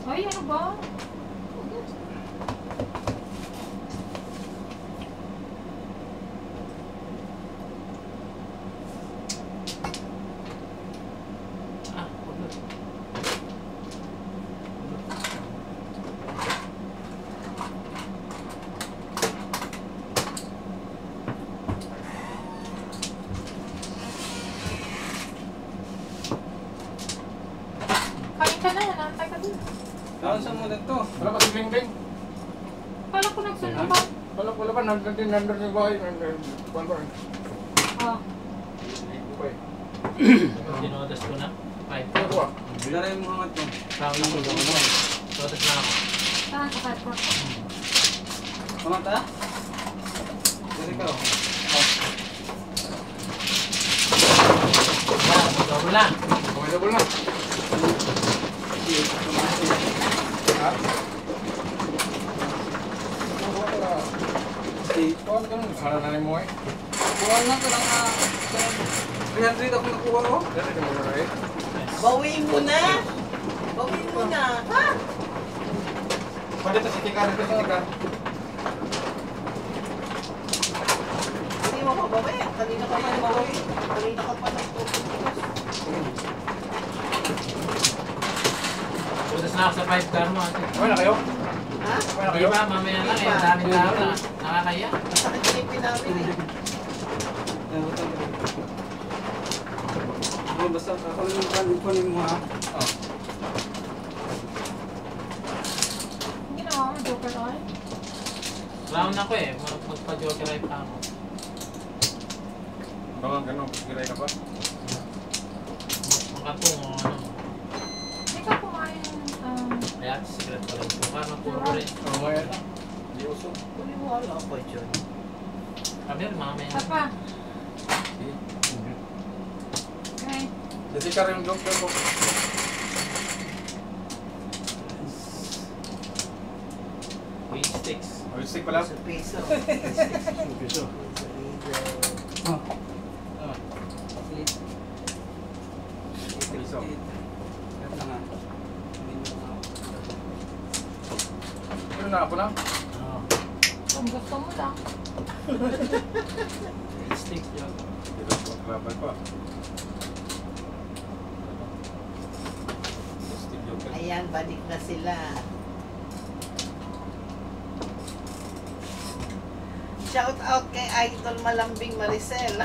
Ay, ano ba? Ah, ulit. Kain ka na, nantay ka din. Saan sa muna to? Wala pa si Bing Bing. Kala ko nagsunuban. Wala pa, nandun yung bahay. Kuwan pa rin. Ah, Bye. Dinodas ko na. 5. Ano ba? Daray mo mga to. Round lang ko mo. Dinodas na ako. saan ka kahit po? Mga ta? Dari ka. Double lang. Kumidabol na. Ha? Kuwan ka nun. Sana na mo eh. Kuha lang ka lang 300 ako nakuha ko. Dali ka mo na eh. Bawiin mo na. Bawiin mo na. Ha? Pwede ito si Tikar. Ito si Tikar. Hindi mo mabawi. Kanina ka pa mabawi. Kanina ka pa nagtututos. Dinodas na ako sa 5 car mo. ate. Okay na kayo? Ha? Okay na Di kayo? ba, mamaya lang eh. Ang daming tao na. Nakakaya. Masakit yung namin eh. Oh, basta ako lang yung kunin mo ha. Oh. Ginawa mo, joker oil? Round ako eh. Magpa-joker ay pa ako. Baka ganun. Giray ka pa? Makatong o ano. Hindi ka kumain, Kaya secret pa rin. Mukha na puro ko rin. Oo, kaya na. Di uso. Wala ako dyan. Kami rin mamaya. Papa. Okay. Si Tikar yung joke ko. Wait sticks. Stick pala. Sa piso. Piso. Oh. Piso. Ito na nga. Ano na ako na? Oo. Kung gusto mo lang. Wait sticks yun. Dito ko klapal pa. Stick joke. Ayan, balik na sila. Shout out kay Idol Malambing Maricel.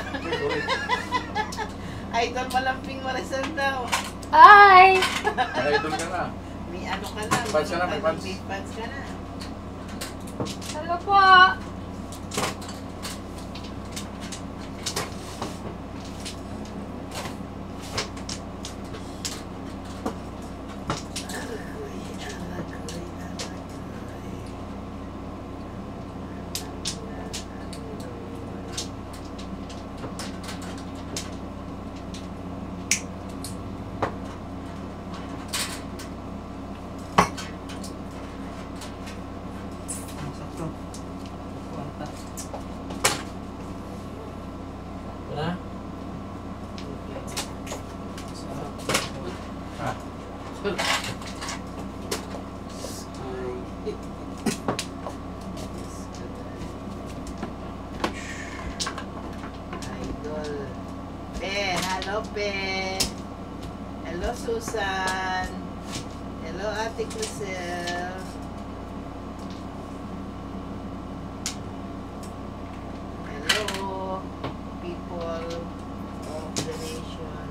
Idol Malambing Maricel daw. Hi! Ay, idol ka na. May ano ka na. Pants ka na, may pants. May pants ka na. Hello po! Sakto. Kuwanta. Wala? Ah. Idol. Ben, hello Ben. Hello Susan. Hello Ate Crisel. Hello people of the nation.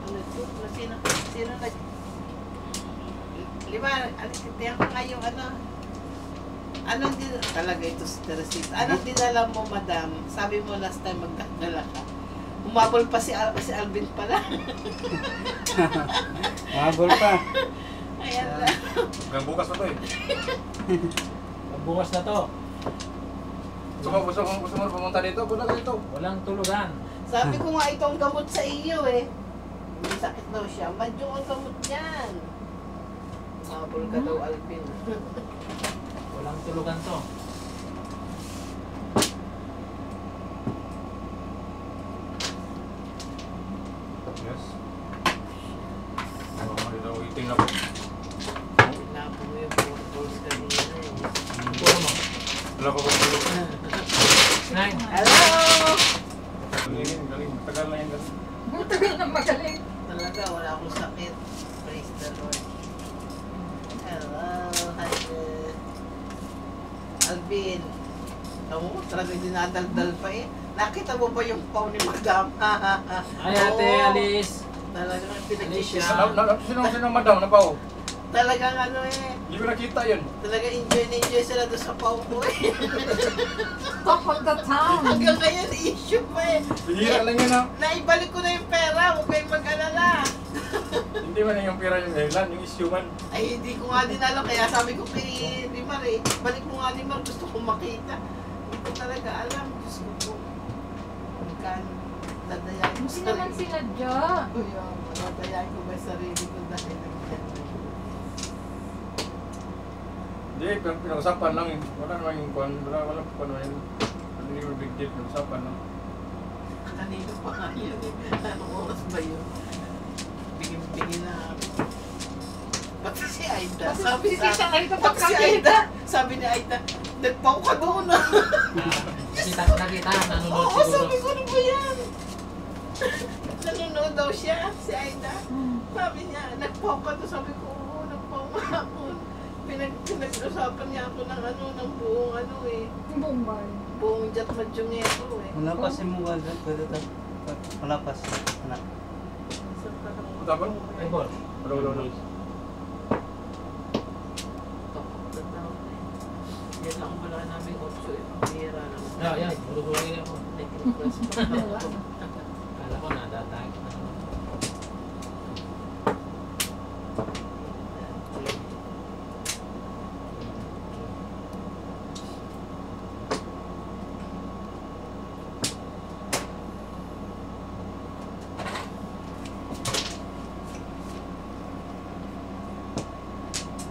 Ano ito? Sino nag... Lima, tiyan ko nga yung ano. Anong din... Talaga ito si Teresita. Anong dinala mo, madam? Sabi mo last time magdadala ka. Umabol pa si Alvin pala. Mabol pa. Ayan lang. Hanggang bukas pa to eh. Bukas na to. Gusto mo pumunta dito? Punta ka dito. Walang tulugan. Sabi ko nga ito ang gamot sa iyo eh. May sakit daw siya. Madyo ang gamot niyan. Umabol ka daw, Alvin. Walang tulugan to. Yes. Tingnan ko. Napo mo yung photos kanina eh. Puro mo. Wala ko pagpulog. Nine. Hello! Galing, galing. Matagal na yan. Matagal na magaling. Talaga, wala akong sakit. Praise the Lord. Hello, hi there. Alvin. Tamo mo, talaga dinadaldal pa eh. Nakita mo ba yung pau ni Madam? Ay, Ate Oo. Alice. Talagang Alicia. pinag-siya. Sino madam na pao? Talagang ano eh. Hindi ko nakita yun. Talagang enjoy na enjoy sila doon sa pau ko eh. Top of the town. Hanggang ngayon, issue pa eh. Bihira lang yun ha. Naibalik ko na yung pera, huwag kayong mag-alala. Hindi man yung pera yung dahilan, yung issue man. Ay, hindi ko nga din alam. Kaya sabi ko kay Rimar eh, balik mo nga Rimar, gusto kong makita. Hindi ko talaga alam. Diyos ko po. Magkano? Dadayain mo Hindi naman sila dyan. Kuya, dadayain ko ba yung sarili ko dahil nagkano? Hindi, pinag-usapan lang yun. Wala naman yung kwan. Wala pa naman yun. Ano yung big deal, pinag-usapan lang. Kanino pa nga yun eh. Anong oras ba yun? Bigin na kami. Pati si Aida. Pati Sabi si Tita Aida, pati si Aida. Sabi ni Aida, nagpau ka doon ah. Nakita, nanonood Oo, siguro. sabi ko, ano ba yan? Nanonood daw siya, si Aida. Sabi niya, nagpau ka doon. Sabi ko, oo, nagpau nga ako. Pinag-usapan niya ako ng ano, ng buong ano eh. Bombay. Buong Jat Madjungero eh. Wala pa si Muwag. Wala pa si anak. Tapos? Ay, ball. Wala. Yan lang ang wala namin 8 eh. Pambira lang. Yan. Bulubuloy ako. Nag-request pa ako. Kala ko natatag.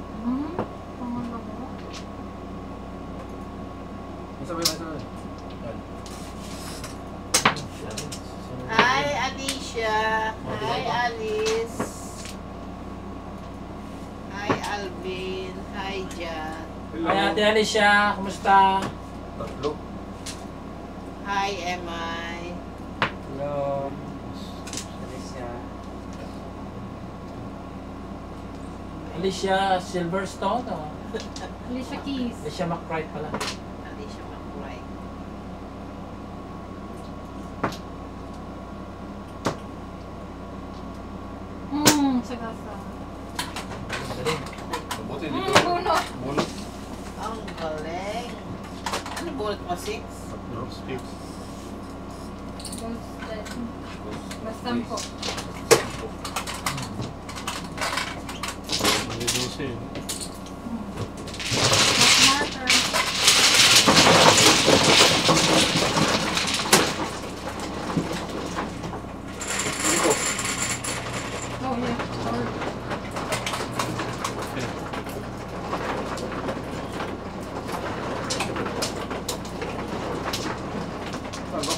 Pangalawa. Sabi. Hi, Alicia. Hi, Alice. Hi, Alvin. Hi, Jan. Ay, Ate Alicia. Kumusta? Tatlo. Hi, Emay. Hello. Alicia. Alicia Silverstone o? Alicia Keys. Alicia McBride pala. Alicia McBride. Sagasa. Galing. Mabuti dito. Bunot. Bunot. Ang galing. Ano bullet mo? 6? Tatlo. Basta po. Mali 12 eh. Matter. Dito. Oh, yeah. Sorry. Ano?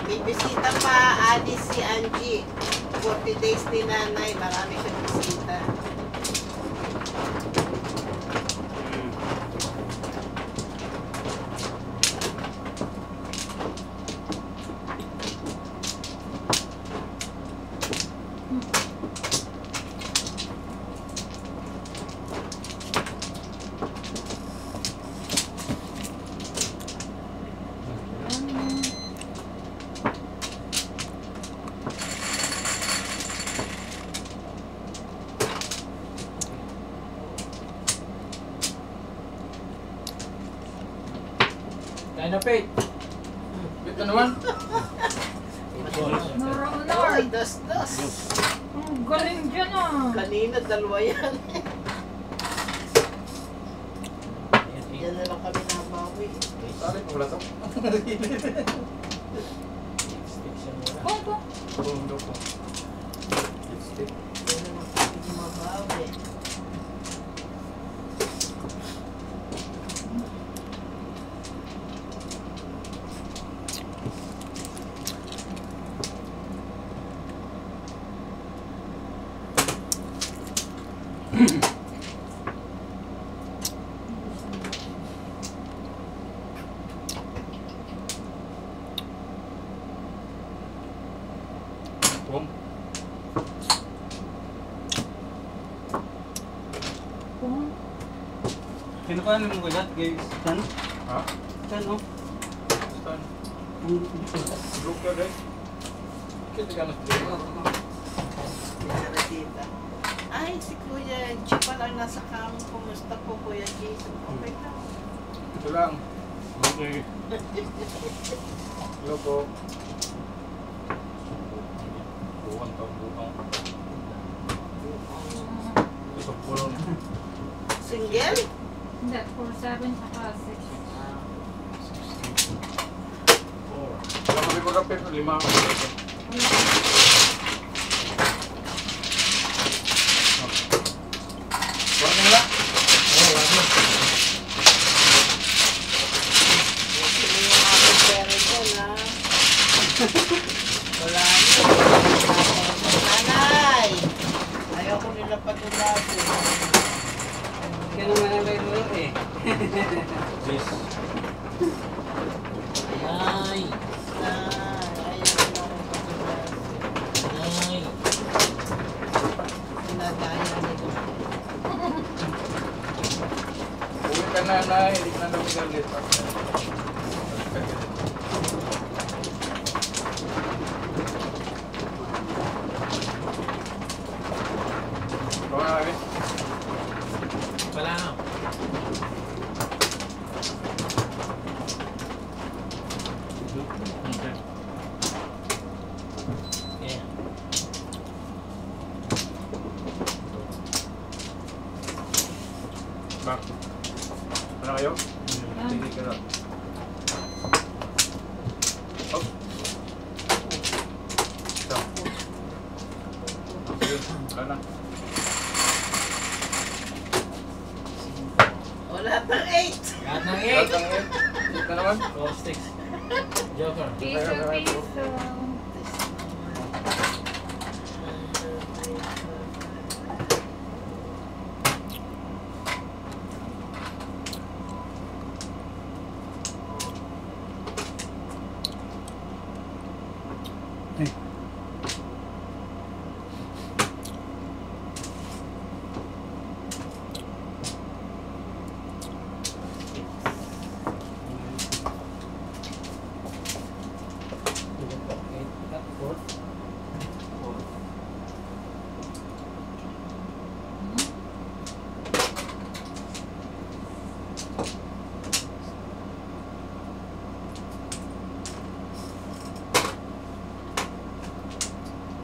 Bibisita pa Alice si Angie. 40 days ni nanay. Marami siyang bisita. Kain na, Pete. Ito naman. Nor. Oy, dos. Ang galing dyan ah. Kanina, dalawa yan. Yan na lang kami nabawi. Sorry, wala to. Stick siya muna. Kung. Bundo ko. Lipstick. Yan na lang kami mabawi. Kinukuha mo gulat, guys. Saan? Ha? Saan, oh? Saan? Ang Look ka guys. Kita ka na sa Teresita. Ay, si Kuya G pa lang nasa kamo. Kumusta po, Kuya Jason? Okay lang. Ito lang. Okay. Hello po. Buwan taong buwan. Isang pulon. Single? Hindi, 4-7 saka 6. Wala kami ko na pero 5. Wala na lang. Sino yung aking pera dyan, ha? Wala na. Nanay! Ayoko nila patulasin. Kaya naman ang laro eh. Sis. Ay! Ayoko na akong patulasin. Ay! Sinadaya nila. Uwi ka na na. Hindi ka na daw galit. Wala na rin. Wala na. Okay. Yeah. Ba? Ano kayo? Yan. Sige ka na. Oh. Ito. Sige, wala na. Wala pang 8. Lahat ng Lahat 8. ng eight. Eight na naman. Roll sticks. Joker. Piso.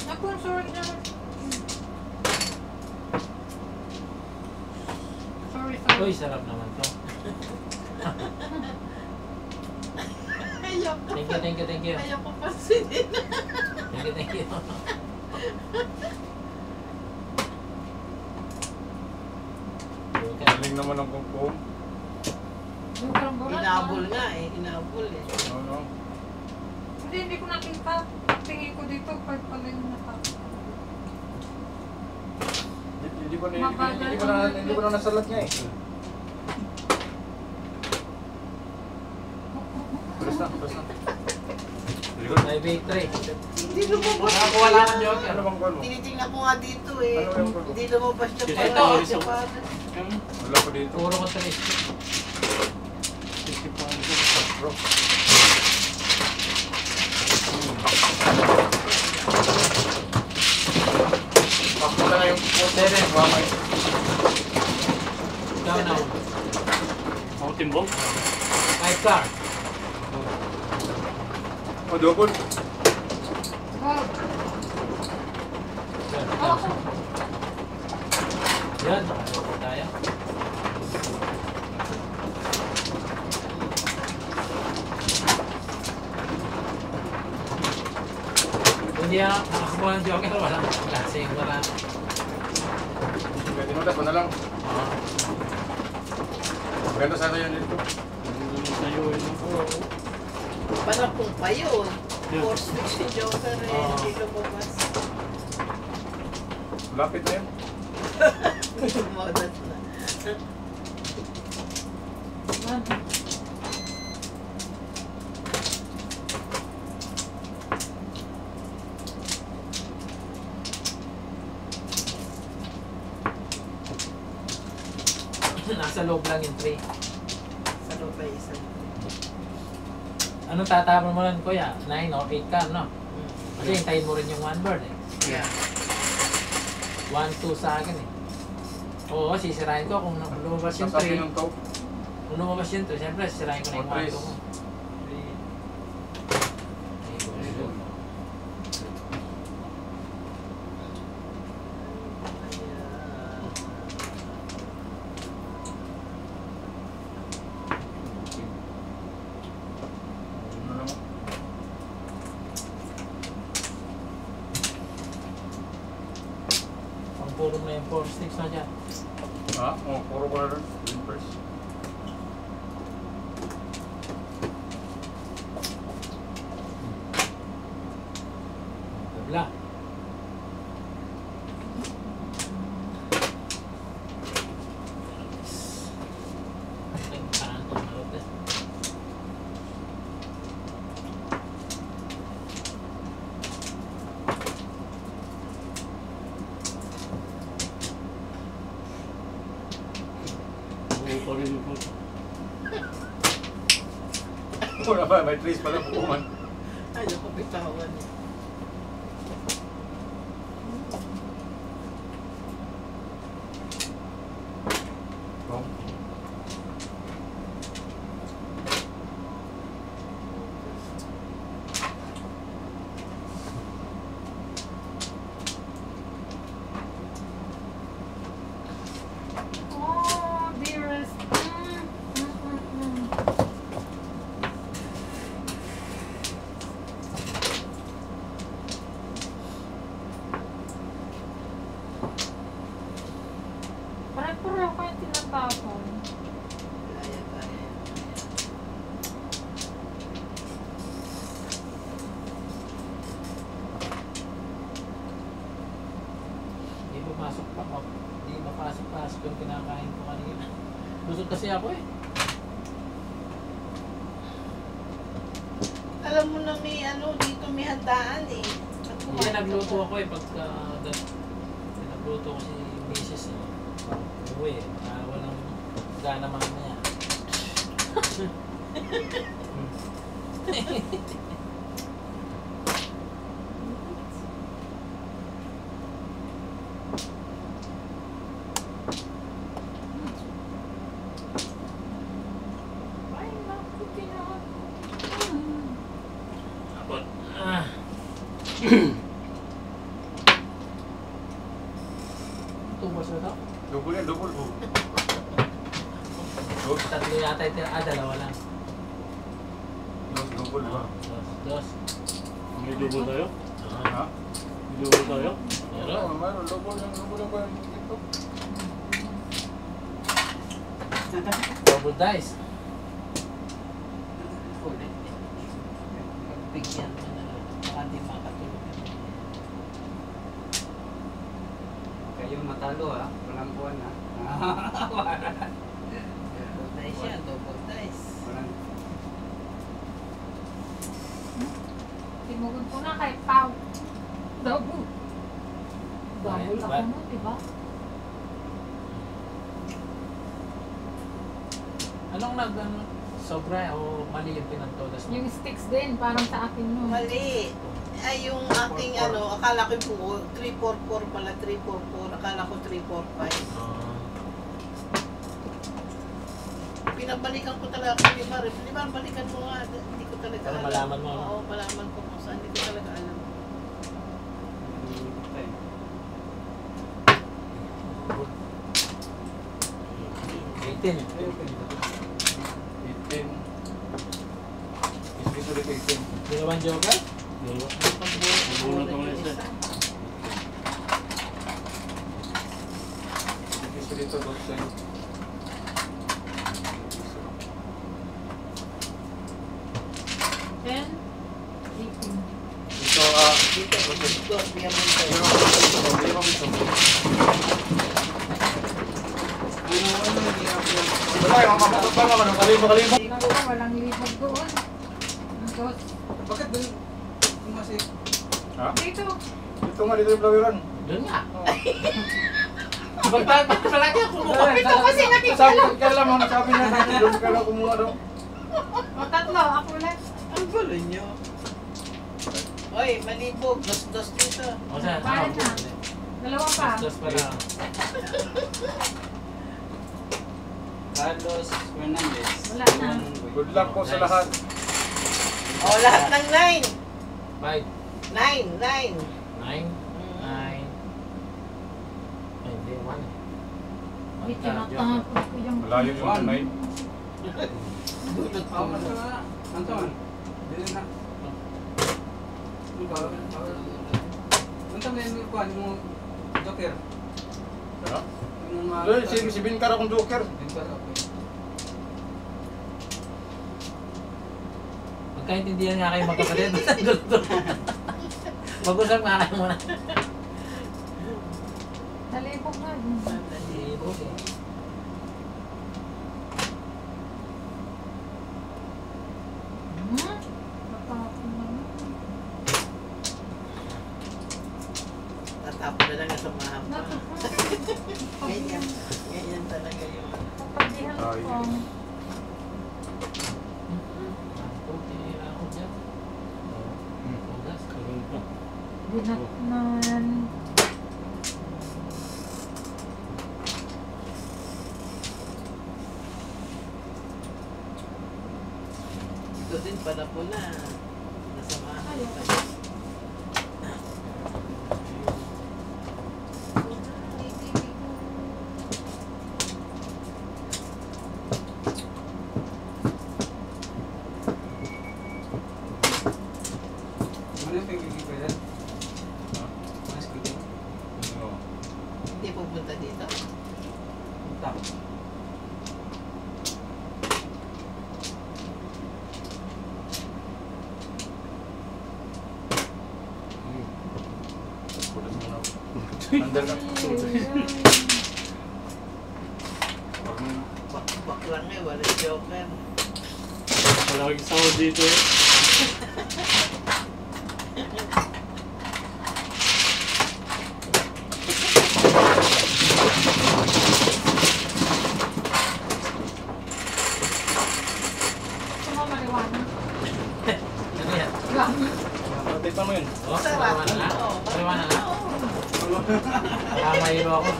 Ako, sorry naman. Sorry. Uy, sarap naman to. Ayoko. Thank you. Ayoko pasinin. Thank you. Galing naman ang kumpong. Yung parang bulat, Inabol no? nga eh. Inabol eh. No. Hindi ko nakita. Tingin ko dito, 5 pala yung nakita. Hindi ko na nasalat niya eh. Press na. May big tray. Hindi lumabas. Nakakuha lang ang joker. Ano bang kano? Tinitingnan ko nga dito eh. Ano yung kano? Hindi lumabas siya Ito, para. ito. Wala ko dito. Puro ko 3 stick. 65. Bro. Pakita na yung Seven. mamay. Ikaw na. Ako timbong. 5 car. O, double. Oh, Yan, nakaloko tayo. Hindi ako nakakuha ng joker, wala. Klaseng, wala. Pwede mo na lang. Maganda sana yun dito. Sa'yo yun. Parang kung pa yun. Yeah. 4 sticks si Joker eh. Oo. Hindi lumabas. Lapit na yun. Modat na. yan. Nasa loob lang yung tray. Sa loob ay isa. Anong tatapon mo lang, kuya? 9 or 8 ka, no? Kasi hintayin mo rin yung 1 bird eh. Yeah. 1, 2 sa akin eh. Oo, sisirahin ko kung lumabas yung Sasabi tray. ng tao. Kung lumabas yung tray, siyempre sisirahin ko na yung 1, 2 ko. Ano naman? Ang puro na yung 4 sticks na dyan. Ha? Oh, puro ko na rin. Yung first. Kabla. Oo pa rin po. Wala pa, may trace pala pukuman. Ay, naku, bitawan eh. Oh. Oh, dearest. Parang ko yung tinatapon. Kaya, kaya. Hindi papasok pa ako. Hindi mapasok-pasok yung kinakain ko kanina. Busog kasi ako eh. Alam mo na may ano, dito may handaan eh. Hindi, nagluto ako eh. Pagka nagluto ko si Mrs. Uwi eh. Walang gana mamaya. Ay, naku, Abot. Ah. Tubos na to? Double yan, double. Oh. Tatlo yata yung dalawa lang. Double, di ba? Dos. May double tayo? Ha? May double tayo? Meron. Oo, mayroon. Double yung ba yung ito? Double dice. Kulit eh. Pagbigyan mo na lang. Baka di makatulog. Kayong matalo ha. Walang buwan ha. Double dice yan, double dice. Walang... Tinugod ko na kay Pao. Double. Double ako mo, diba? Anong sobra o mali yung pinagtodas mo? Yung sticks din, parang sa akin mo. Mali. Ay, yung aking ano, akala ko po, 344 pala, 344. Akala ko 345. Pinabalikan ko talaga kung di ba, balikan mo nga, hindi ko talaga Para alam. malaman mo, no? Oo, malaman ko kung saan, hindi ko talaga alam. Eighteen. 18. Is dito dito 18. Dalawang joker? Dalawa. Bunot ng isa. Is dito 12. Then, 18. Dito, Dito, bigyan mo tayo. zero dito. Wala, yung makamakot pa naman. Kalimo. Naku, walang libog doon. Diyos. Bakit doon? Kumasik. Ha? Dito. Dito nga, dito yung plawiran. Doon nga. Palagi ako Ito kasi nakikialam. Kailan mo sabi na natin doon ka lang kumuha daw. O, tatlo. Ako ulit. Ang gulo nyo. Oy, malibog. Dos-dos dito. O saan? Bayan na. Dalawa pa. Dos pa lang. Carlos Fernandez. Wala na. Good luck po sa lahat. Oh, lahat ng 9. 5, 9. 9, 9. Ay, hindi, 1 eh. Ay, tinatapos ko yung... Malayo yung tunay. Dudot pa Ako mo. na. Anton. Dili na. Anton may kuan mo Joker. Ano? Yung Doon, si Binkar akong joker. Magkaintindihan nga kayo magkapatid. Mag-usap nga kayo muna. Talibog nga. Talibog eh. Natapon na nga. Tatapon na lang sa mahaba. Natapon. Ganyan. Ganyan talaga yun. Kapagdihan Ay. ko. Ako, tinira ako dyan. Ugas. Dinatnan. Ito din pala po na. Nasamahan Ayaw. pa. Ano yung pagiging ko yan? Mas kito. Hindi pupunta dito. Tak. Pulis mo na. Under na. Bak lang eh, wala joker. Palaging sound dito eh. Gusto mo maliwanag? Ano yan? Gamit. Tikman mo yun. Oh, marijuana na? Marijuana na? Kamayro ako.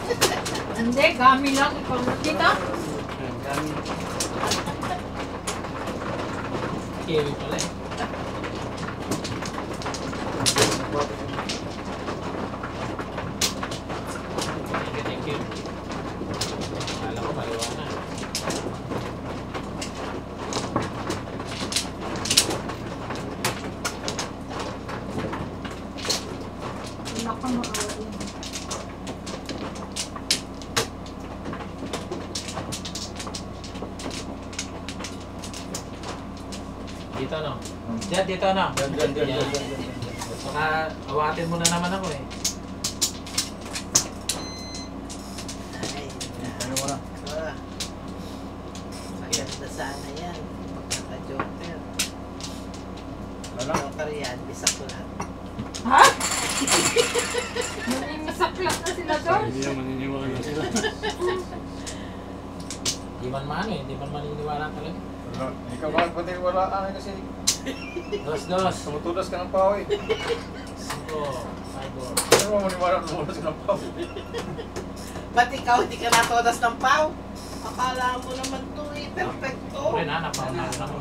Hindi, gamit lang. Ikaw dito. Gamit. Kiwi pala eh. Thank you. Akala ko marijuana. Wala kang makawin. Dito no? Diyan, dito no? Diyan. Baka awatin mo na naman ako eh. Ay, Ano mo na? maganda sana yan. Magkaka-joker. Wala. Joker yan, bisa ko lang. Ha? Naninisaklap na sila doon. Hindi naman naniniwala sila. Di man maano eh, di man maniniwala talaga. Wala. Ikaw bakit pati wala ano kasi Dos. tumutulas ka ng pao eh. 5, 4. Ano mo maniwala tumutulas ka ng pao? Ba't ikaw hindi ka natodas ng pau? Akala mo naman to eh, perfecto. Okay na, napauna na mo.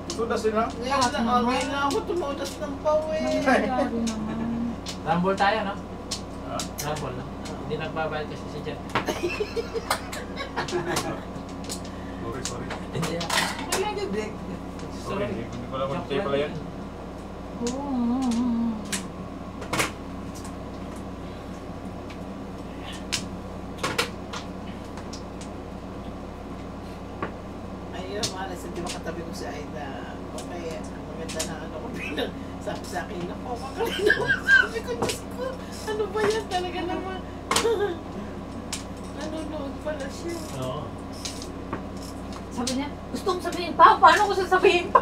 Tulas sila. Ngayon na ako tumudas ng pau eh. Nangyayari naman. Rumble tayo no? Ha? Rumble no? Hindi nagbabayad kasi si Jet. Sorry. Hindi ah. Talaga, Dick. Sorry, hindi ko alam kung tayo pala yan. Oo. Ayun, malas, hindi makatabi ko si Aida. Okay, ang maganda na ano ko bilang sabi sa akin, ako, makalina ko. Sabi ko, Diyos ko, ano ba yan talaga naman? Nanonood pala siya. Oo. Sabi niya, gusto kong sabihin pa, paano ko sasabihin pa?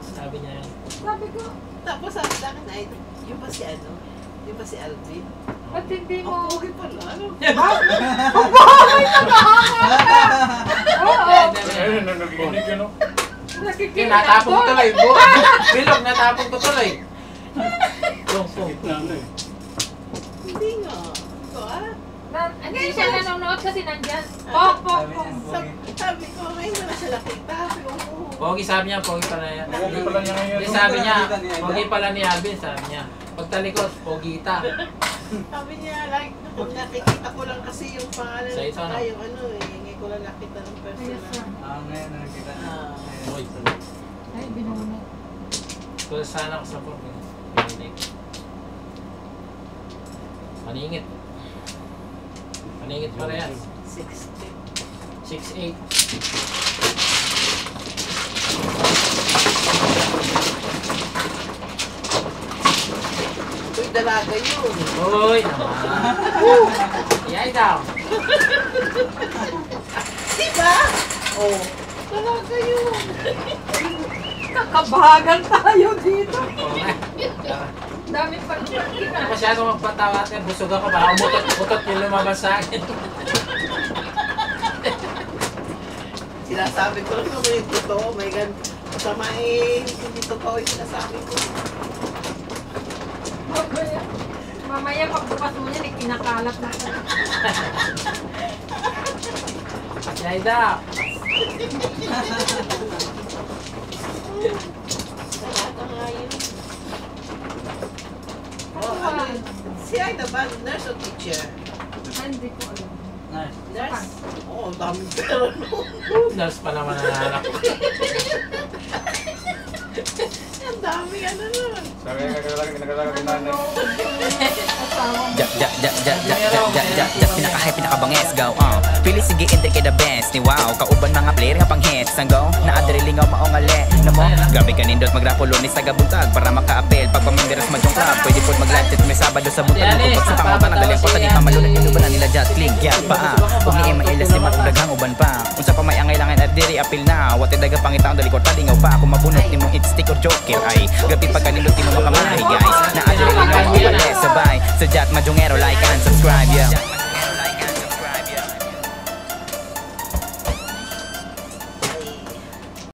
Sabi niya yan. Sabi ko, Tapos sabi sa akin, ay, yung ba si ano? Yung ba si Alvin? Ba't hindi Ang mo? pogi pala, ano? Oo. Ayun, nagiginig yun, no? Yung natapon ko tuloy. Bilog, natapon ko tuloy. Pong. Gitna na eh. Hindi nga. Ito Hindi siya nanonood kasi nandyan. Pok. Sabi ko, ngayon na siya nakita. Sabi ko, oo. Pogi sabi niya, pogi pala yan. Pogi pala niya ngayon. Hindi sabi niya, pogi pala ni Alvin, sabi niya. Pagtalikod, pogita. Sabi niya, like, pag nakikita ko lang kasi yung pangalan Sa ito, no? yung ano eh, hindi ko lang nakita ng personal. Ngayon, nakikita na. Uy, Ay, binunod. kung sana ko sa pork. Maningit. Maningit pala yan. 60. 6'8". Uy, dalaga yun. Uy, naman. Iyay daw. Diba? Oh. Dalaga yun. Kakabahagan tayo dito. Oo nga. Dami pa Hindi masyado magpatawa at busog ako. Baka umutot yung lumabas sa akin. Sinasabi ko lang naman yung totoo. May gan. Sama eh, hindi totoo yung sinasabi ko. Mamaya pagbukas mo yan, kinakalat na ka. Iyay daw. Dalaga nga yun. Ano Oh, ano yun? Si Aida ba? Nurse o teacher? Hindi ko alam. Nurse? Oo, ang daming pera noon. Nurse pa naman ang anak ko. Ang dami ano nun. Sabi nga kinakalaga ni nanay. Pinaka-hype, pinaka-banges, go, Pili sige, enter kay the best, ni wow. Kauban mga player nga pang hits, ang go. Naadrilingaw maong ali, na mo. Gabi ka nindot magrapulonis sa gabuntag para maka-apel. Pag pamindiras madyong club, pwede po mag-live chat may Sabado sa buntag. Pag sa pangutan, ang daling po tani kamalunan, inuban na nila just link, yeah, pa. Huwag ni Emma Ilas, di matudaghang uban pa. Unsa pa may angailangan at diri apil na. Wate daga pangitaon dali ko talingaw pa. Kung mabunot ni mong hit stick or joker ay gabi pagkanindot ni mo makamahay guys. Naadrilingaw maong ali, sabay. Sa chat madyongero, like and subscribe, yeah.